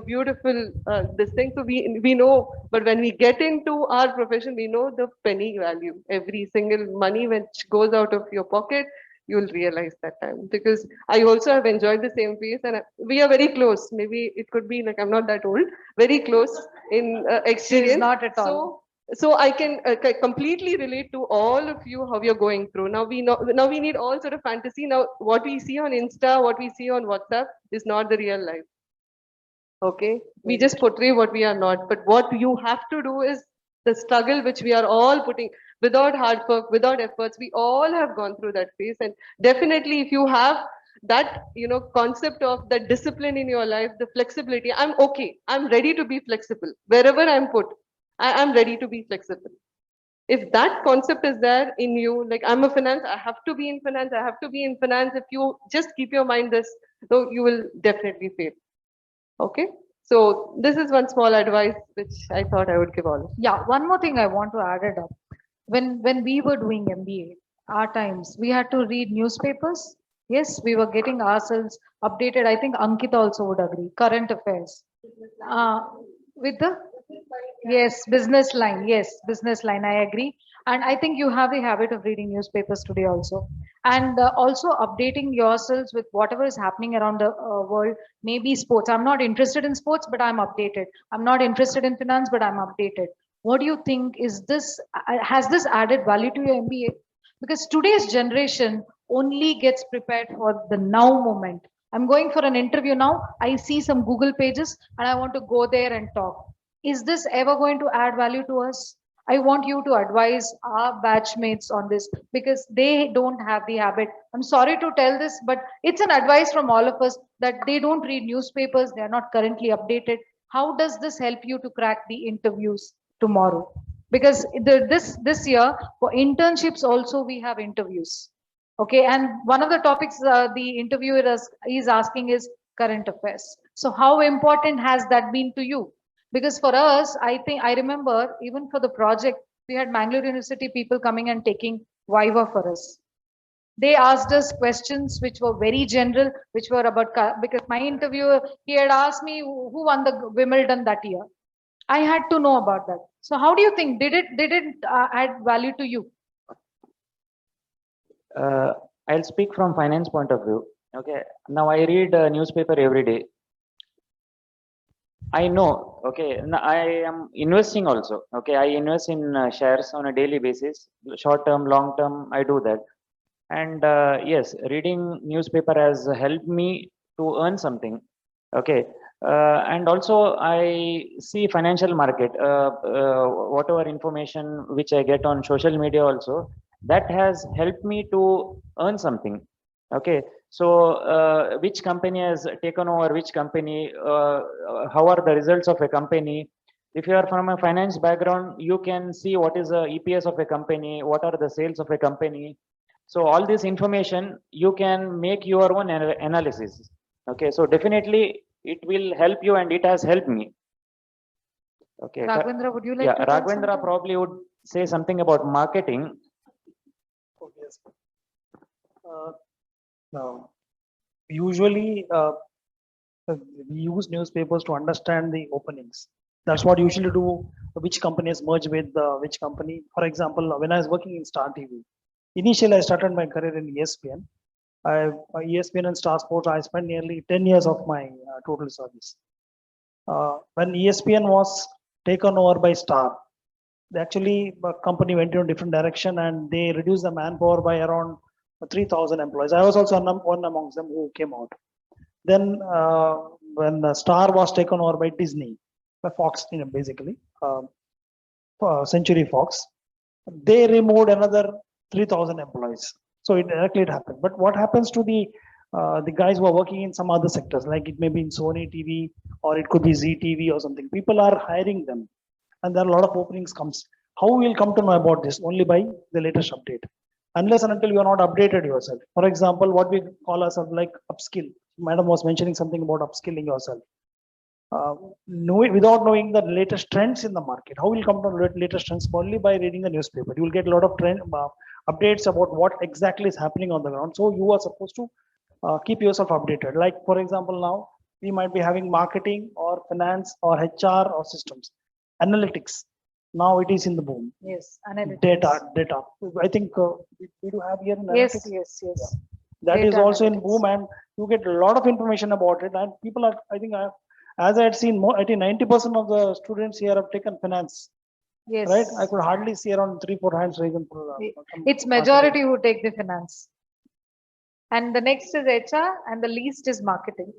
beautiful this thing. So we know, but when we get into our profession, we know the penny value. Every single money which goes out of your pocket, you'll realize that time. Because I also have enjoyed the same phase, and we are very close. Maybe it could be like I'm not that old, very close in experience. not at all. So I can completely relate to all of you how you're going through. Now we need all sort of fantasy. Now what we see on Insta, what we see on WhatsApp is not the real life. Okay, we just portray what we are not. But what you have to do is the struggle which we are all putting without hard work, without efforts. We all have gone through that phase, and definitely if you have that concept of the discipline in your life, the flexibility. I'm ready to be flexible wherever I'm put. I'm ready to be flexible. If that concept is there in you, like I'm a finance, I have to be in finance, I have to be in finance. If you just keep your mind this, so you will definitely fail. Okay. So this is one small advice which I thought I would give all. Yeah, one more thing I want to add it up. When we were doing MBA, our times, we had to read newspapers. Yes, we were getting ourselves updated. I think Ankita also would agree. Current affairs. With the Yes, business line. Yes, business line. I agree. And I think you have the habit of reading newspapers today also. And also updating yourselves with whatever is happening around the world, maybe sports. I'm not interested in sports, but I'm updated. I'm not interested in finance, but I'm updated. What do you think? Has this added value to your MBA? Because today's generation only gets prepared for the now moment. I'm going for an interview now. I see some Google pages and I want to go there and talk. Is this ever going to add value to us? I want you to advise our batchmates on this because they don't have the habit. I'm sorry to tell this, but it's an advice from all of us that they don't read newspapers. They are not currently updated. How does this help you to crack the interviews tomorrow? Because this year for internships also we have interviews. Okay, and one of the topics the interviewer is asking is current affairs. So how important has that been to you? Because for us, I remember even for the project, we had Mangalore University people coming and taking Viva for us. They asked us questions which were very general, which were about, because my interviewer, he had asked me who won the Wimbledon that year. I had to know about that. So how do you think? Did it add value to you? I'll speak from finance point of view. Okay. Now I read a newspaper every day. I know. Okay. I am investing also. Okay. I invest in shares on a daily basis, short term, long term. I do that. And yes, reading newspaper has helped me to earn something. Okay. And also I see financial market, whatever information which I get on social media also, that has helped me to earn something. Okay. So which company has taken over which company, how are the results of a company? If you are from a finance background, you can see what is the EPS of a company, what are the sales of a company. So all this information, you can make your own analysis. Okay, so definitely it will help you and it has helped me. Okay, Raghavendra, would you like yeah, to add Raghavendra something? probably would say something about marketing. Oh, yes. Now, usually we use newspapers to understand the openings. That's what usually do. Which companies merge with which company? For example, when I was working in Star TV, initially I started my career in ESPN. ESPN and Star Sports, I spent nearly 10 years of my total service. When ESPN was taken over by Star, actually the company went in a different direction and they reduced the manpower by around 3,000 employees. I was also one amongst them who came out. Then when Star was taken over by Disney, by Fox, basically, Century Fox, they removed another 3,000 employees. So it directly happened. But what happens to the guys who are working in some other sectors, like it may be in Sony TV or it could be ZTV or something? People are hiring them, and there are a lot of openings comes. How we will come to know about this? Only by the latest update. Unless and until you are not updated yourself. For example, what we call ourselves like upskill. Madam was mentioning something about upskilling yourself. Without knowing the latest trends in the market, how will come to latest trends? Only by reading the newspaper. You will get a lot of trend updates about what exactly is happening on the ground. So you are supposed to keep yourself updated. Like for example, now we might be having marketing or finance or HR or systems, analytics. Now it is in the boom. Yes, analytics. Data. I think we do have here in Yes, analytics. yes. That is Data also in analytics. boom, and you get a lot of information about it. And people are, I think, as I had seen, more, I think 90% of the students here have taken finance. Yes. Right? I could hardly see around 3-4 hands raised. It's majority who take the finance. And the next is HR and the least is marketing.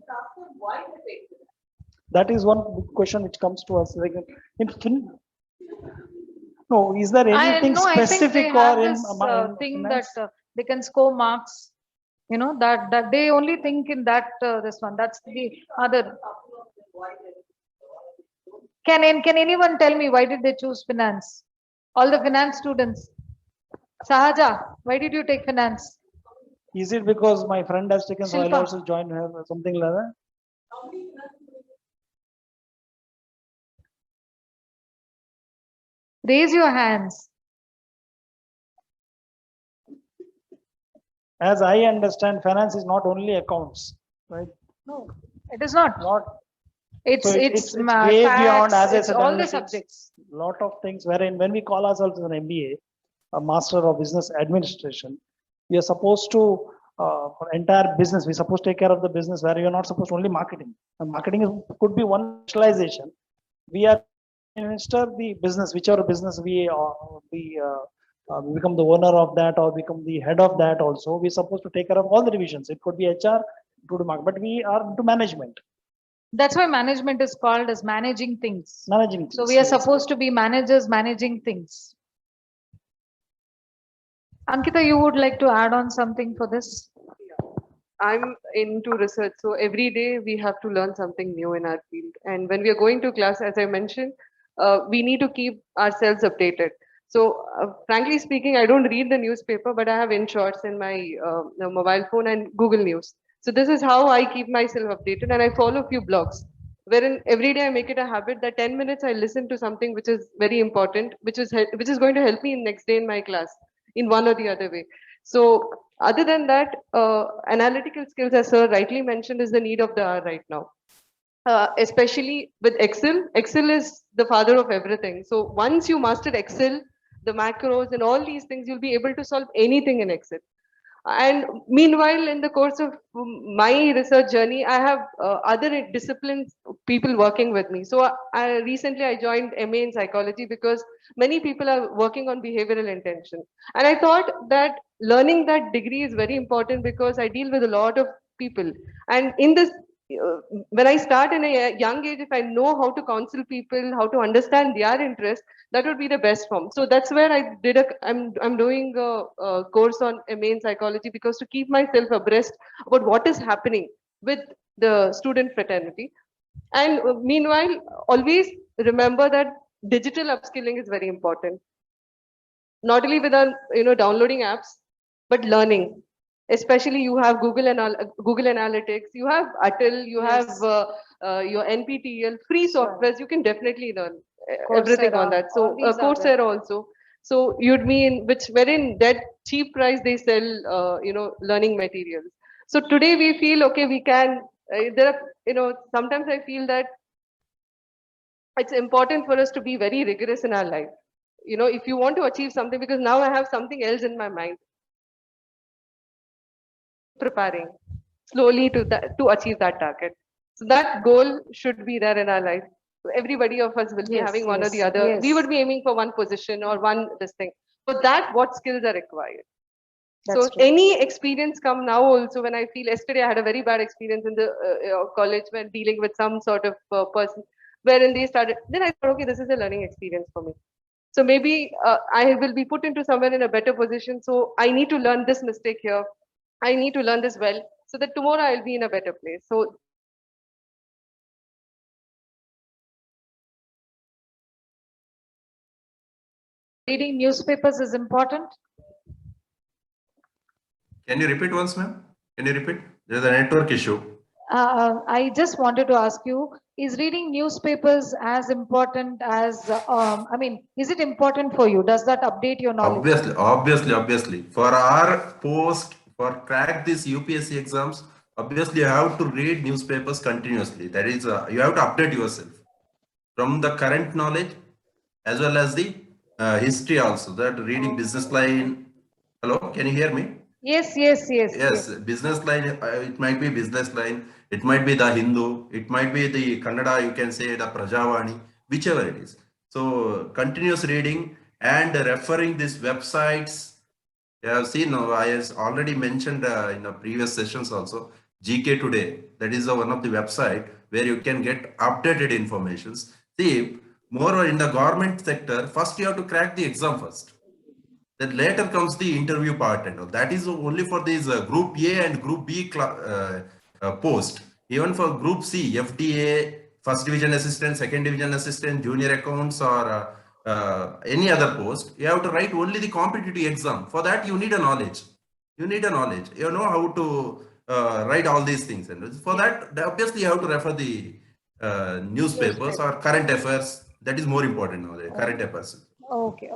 That is one big question which comes to us. Like no, is there anything I think specific they have or in this thing finance? that they can score marks. You know, that they only think in that this one. That's the other. Can anyone tell me why did they choose finance? All the finance students. Sahaja, why did you take finance? Is it because my friend has taken, so I'll Shilpa. also join her or something like that? Raise your hands. As I understand, finance is not only accounts, right? No, it is not. It's So it's way beyond, tax, as I it's said, all the analytics. subjects. Lot of things wherein when we call ourselves an MBA, a Master of Business Administration, we are supposed to, for entire business, we're supposed to take care of the business where you're not supposed to only marketing. And marketing could be one specialization. We are minister the business, whichever business we become the owner of that or become the head of that also, we're supposed to take care of all the divisions. It could be HR, it could be market, but we are into management. That's why management is called as managing things. Managing So things, we are yes. supposed to be managers managing things. Ankita, you would like to add on something for this? I'm into research, so every day we have to learn something new in our field. And when we are going to class, as I mentioned, we need to keep ourselves updated. So, frankly speaking, I don't read the newspaper, but I have InShorts in my mobile phone and Google News. So this is how I keep myself updated, and I follow a few blogs. Wherein every day I make it a habit that 10 minutes I listen to something which is very important, which is going to help me in next day in my class in one or the other way. So other than that, analytical skills, as sir rightly mentioned, is the need of the hour right now. especially with Excel. Excel is the father of everything. So once you master Excel, the macros and all these things, you'll be able to solve anything in Excel. And meanwhile, in the course of my research journey, I have other disciplines, people working with me. So recently I joined MA in psychology because many people are working on behavioral intention. And I thought that learning that degree is very important because I deal with a lot of people. And in this, when I start in a young age, if I know how to counsel people, how to understand their interest, that would be the best form. So that's where I'm doing a course on MA in psychology because to keep myself abreast about what is happening with the student fraternity. And meanwhile, always remember that digital upskilling is very important. Not only with downloading apps, but learning. Especially you have Google Analytics, you have Atal, you have your NPTEL free softwares. You can definitely learn everything on that. So Coursera also. So Udemy, wherein that cheap price they sell learning materials. So today we feel okay, we can. There are sometimes I feel that it's important for us to be very rigorous in our life. If you want to achieve something, because now I have something else in my mind. Preparing slowly to achieve that target. So that goal should be there in our life. So everybody of us will be having one or the other. We would be aiming for one position or one this thing. For that, what skills are required? So any experience come now also when I feel yesterday I had a very bad experience in the college when dealing with some sort of person wherein they started, then I thought, okay, this is a learning experience for me. So maybe I will be put into somewhere in a better position. So I need to learn this mistake here. I need to learn this well so that tomorrow I'll be in a better place. So reading newspapers is important. Can you repeat once, ma'am? Can you repeat? There's a network issue. I just wanted to ask you, is reading newspapers as important as, I mean, is it important for you? Does that update your knowledge? Obviously. For our post, for crack these UPSC exams, obviously you have to read newspapers continuously. That is, you have to update yourself from the current knowledge as well as the history also. That reading Business Line. Hello, can you hear me? Yes. Business Line, it might be Business Line, it might be the Hindu, it might be the Kannada, you can say the Prajavani, whichever it is. So continuous reading and referring these websites. You have seen, I has already mentioned in the previous sessions also, GK Today. That is one of the website where you can get updated informations. See, moreover in the government sector, first you have to crack the exam first. Then later comes the interview part and all. That is only for these Group A and Group B post. Even for Group C, FDA, First Division Assistant, Second Division Assistant, Junior Accounts, or any other post, you have to write only the competitive exam. For that, you need a knowledge. You know how to write all these things. And for that, obviously, you have to refer the newspapers or current affairs. That is more important now, the current affairs. Okay.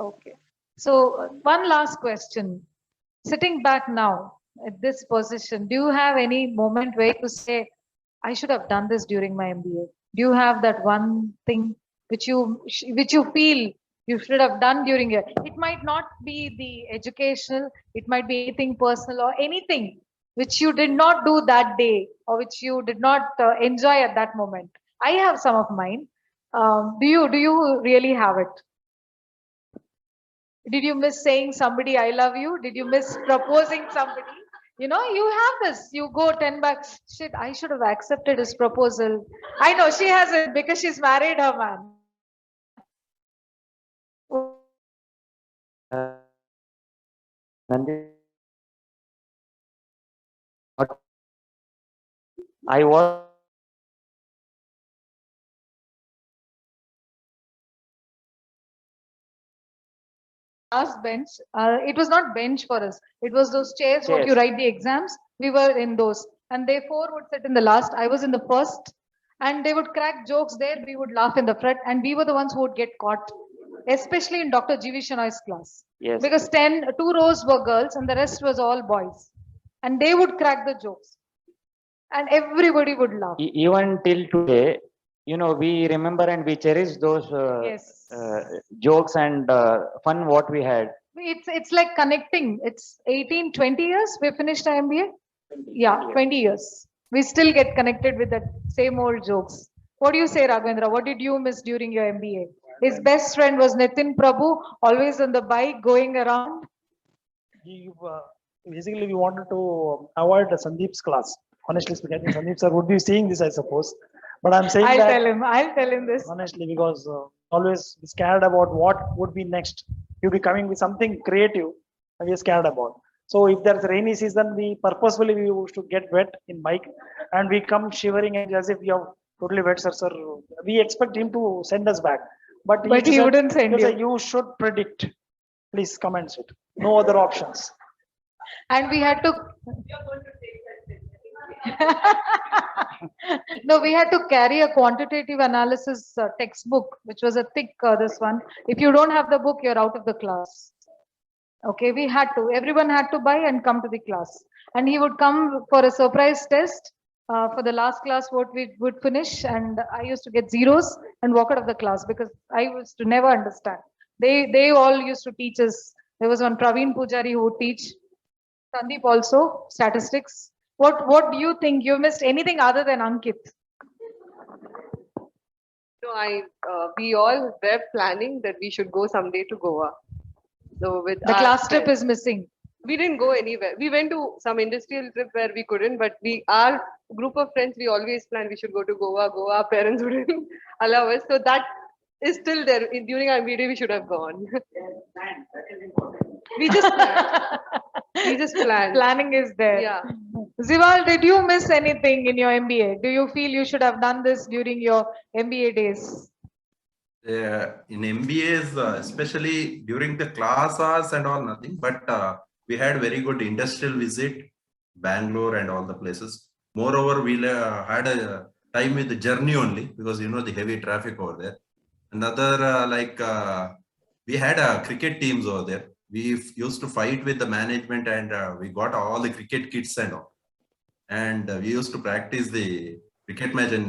So one last question. Sitting back now at this position, do you have any moment where you say, I should have done this during my MBA? Do you have that one thing which you feel you should have done during it? It might not be the educational, it might be anything personal or anything which you did not do that day or which you did not enjoy at that moment. I have some of mine. Do you really have it? Did you miss saying somebody I love you? Did you miss proposing somebody? You have this, you go 10 bucks. Shit, I should have accepted his proposal. I know she has it because she's married her man. I was Last bench, it was not bench for us. It was those chairs what you write the exams. We were in those, and they four would sit in the last. I was in the first, and they would crack jokes there. We would laugh in the front, and we were the ones who would get caught, especially in Dr. G.V. Shenoy's class. Yes. Because 2 rows were girls and the rest was all boys, and they would crack the jokes, and everybody would laugh. Even till today, we remember and we cherish those Yes. jokes and fun what we had. It's like connecting. It's 18, 20 years we finished our MBA. Yeah, 20 years. We still get connected with that same old jokes. What do you say, Raghavendra? What did you miss during your MBA? His best friend was Nitin Prabhu, always on the bike going around. Basically, we wanted to avoid Sandeep's class. Honestly speaking, I think Sandeep sir would be seeing this, I suppose. But I'm saying I'll that tell him this. honestly because always scared about what would be next. You'll be coming with something creative and we're scared about. So if there's rainy season, we purposefully we used to get wet in bike and we come shivering and as if we are totally wet, sir. We expect him to send us back. But But he wouldn't send he'll say, you. you should predict. Please comment it. No other options. And we had to. No, we had to carry a quantitative analysis textbook, which was a thick this one. If you don't have the book, you're out of the class. Okay, we had to. Everyone had to buy and come to the class. And he would come for a surprise test for the last class. What we would finish, and I used to get zeros and walk out of the class because I used to never understand. They all used to teach us. There was one Praveen Pujari who would teach. Sandeep also statistics. What do you think? You missed anything other than Ankit? No, we all were planning that we should go someday to Goa. So with The our class trip friends- is missing. we didn't go anywhere. We went to some industrial trip where we couldn't, but our group of friends, we always planned we should go to Goa. Goa, our parents wouldn't allow us. So that is still there. During our meeting, we should have gone. We just planned. We just planned. Planning is there. Yeah. Zival, did you miss anything in your MBA? Do you feel you should have done this during your MBA days? In MBAs, especially during the class hours and all, nothing, but we had very good industrial visit, Bangalore and all the places. Moreover, we had a time with the journey only because the heavy traffic over there. Another we had cricket teams over there. We used to fight with the management and we got all the cricket kits and all. And we used to practice the cricket match in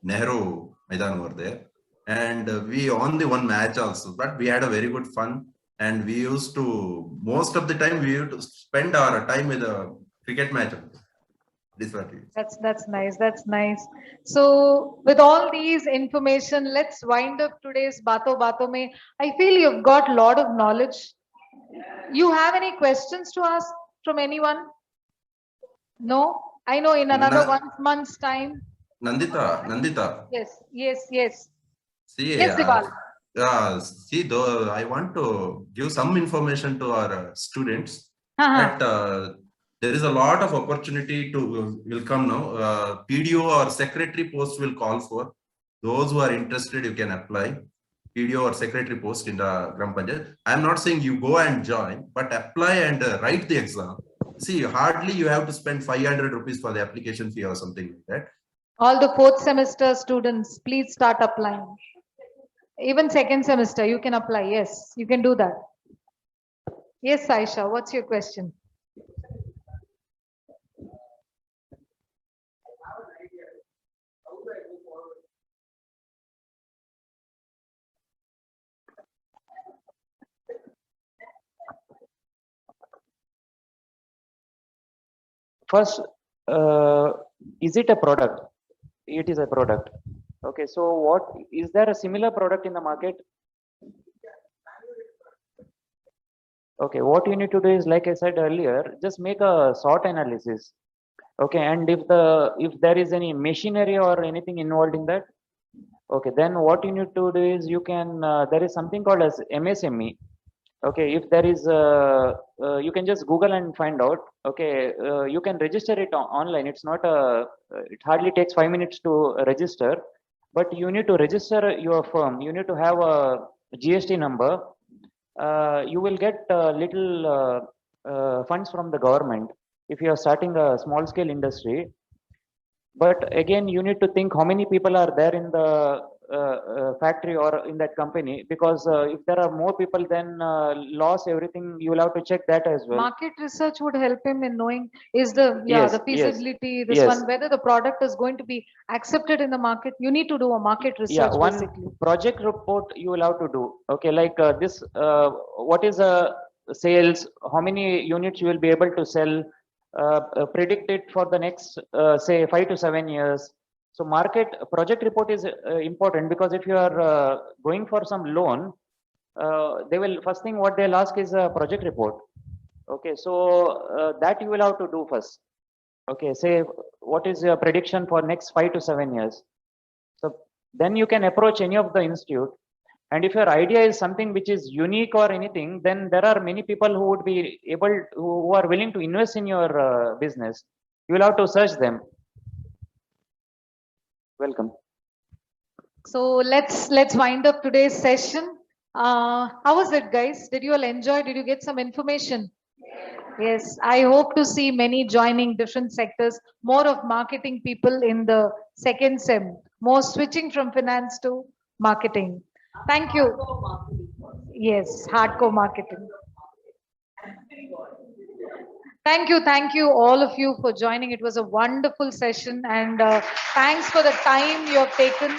Nehru Maidan over there. And we won the one match also, but we had a very good fun. And we used to, most of the time, we used to spend our time with a cricket match. This what it is. That's nice. That's nice. So with all these information, let's wind up today's Bato Bato Mein. I feel you've got a lot of knowledge. You have any questions to ask from anyone? No? I know in another Na- 1 month's time. Nandita. Yes. See, Yes, Zival. see, though I want to give some information to our students Uh-huh. that there is a lot of opportunity will come now. PDO or secretary post will call for those who are interested. You can apply PDO or secretary post in the Gram Panchayat. I am not saying you go and join, but apply and write the exam. See, hardly you have to spend 500 rupees for the application fee or something like that. All the 4th semester students, please start applying. Even 2nd semester, you can apply. Yes, you can do that. Yes, Aisha, what's your question? First, is it a product? It is a product. Okay, so what is there a similar product in the market? Okay, what you need to do is, like I said earlier, just make a SWOT analysis. Okay, and if there is any machinery or anything involved in that, okay, then what you need to do is you can there is something called as MSME. Okay, if there is you can just Google and find out. Okay, you can register it online. It's not it hardly takes 5 minutes to register, but you need to register your firm. You need to have a GST number. You will get little funds from the government if you are starting a small scale industry. But again, you need to think how many people are there in the factory or in that company, because if there are more people, then loss everything, you will have to check that as well. Market research would help him in knowing is the, Yes, the yes, feasibility, this yes. one, whether the product is going to be accepted in the market. You need to do a market Yeah, research one basically. project report you will have to do. Okay, like this, what is sales, how many units you will be able to sell, predict it for the next, say 5 to 7 years. So market project report is important, because if you are going for some loan, they will, first thing what they'll ask is a project report. Okay, so that you will have to do first. Okay, say what is your prediction for next 5 to 7 years. So then you can approach any of the institute. And if your idea is something which is unique or anything, then there are many people who would be able, who are willing to invest in your business. You will have to search them. Welcome. So let's wind up today's session. How was it, guys? Did you all enjoy? Did you get some information? Yes, I hope to see many joining different sectors, more of marketing people in the second sem, more switching from finance to marketing. Thank you. Yes, hardcore marketing. Thank you, all of you for joining. It was a wonderful session, and thanks for the time you have taken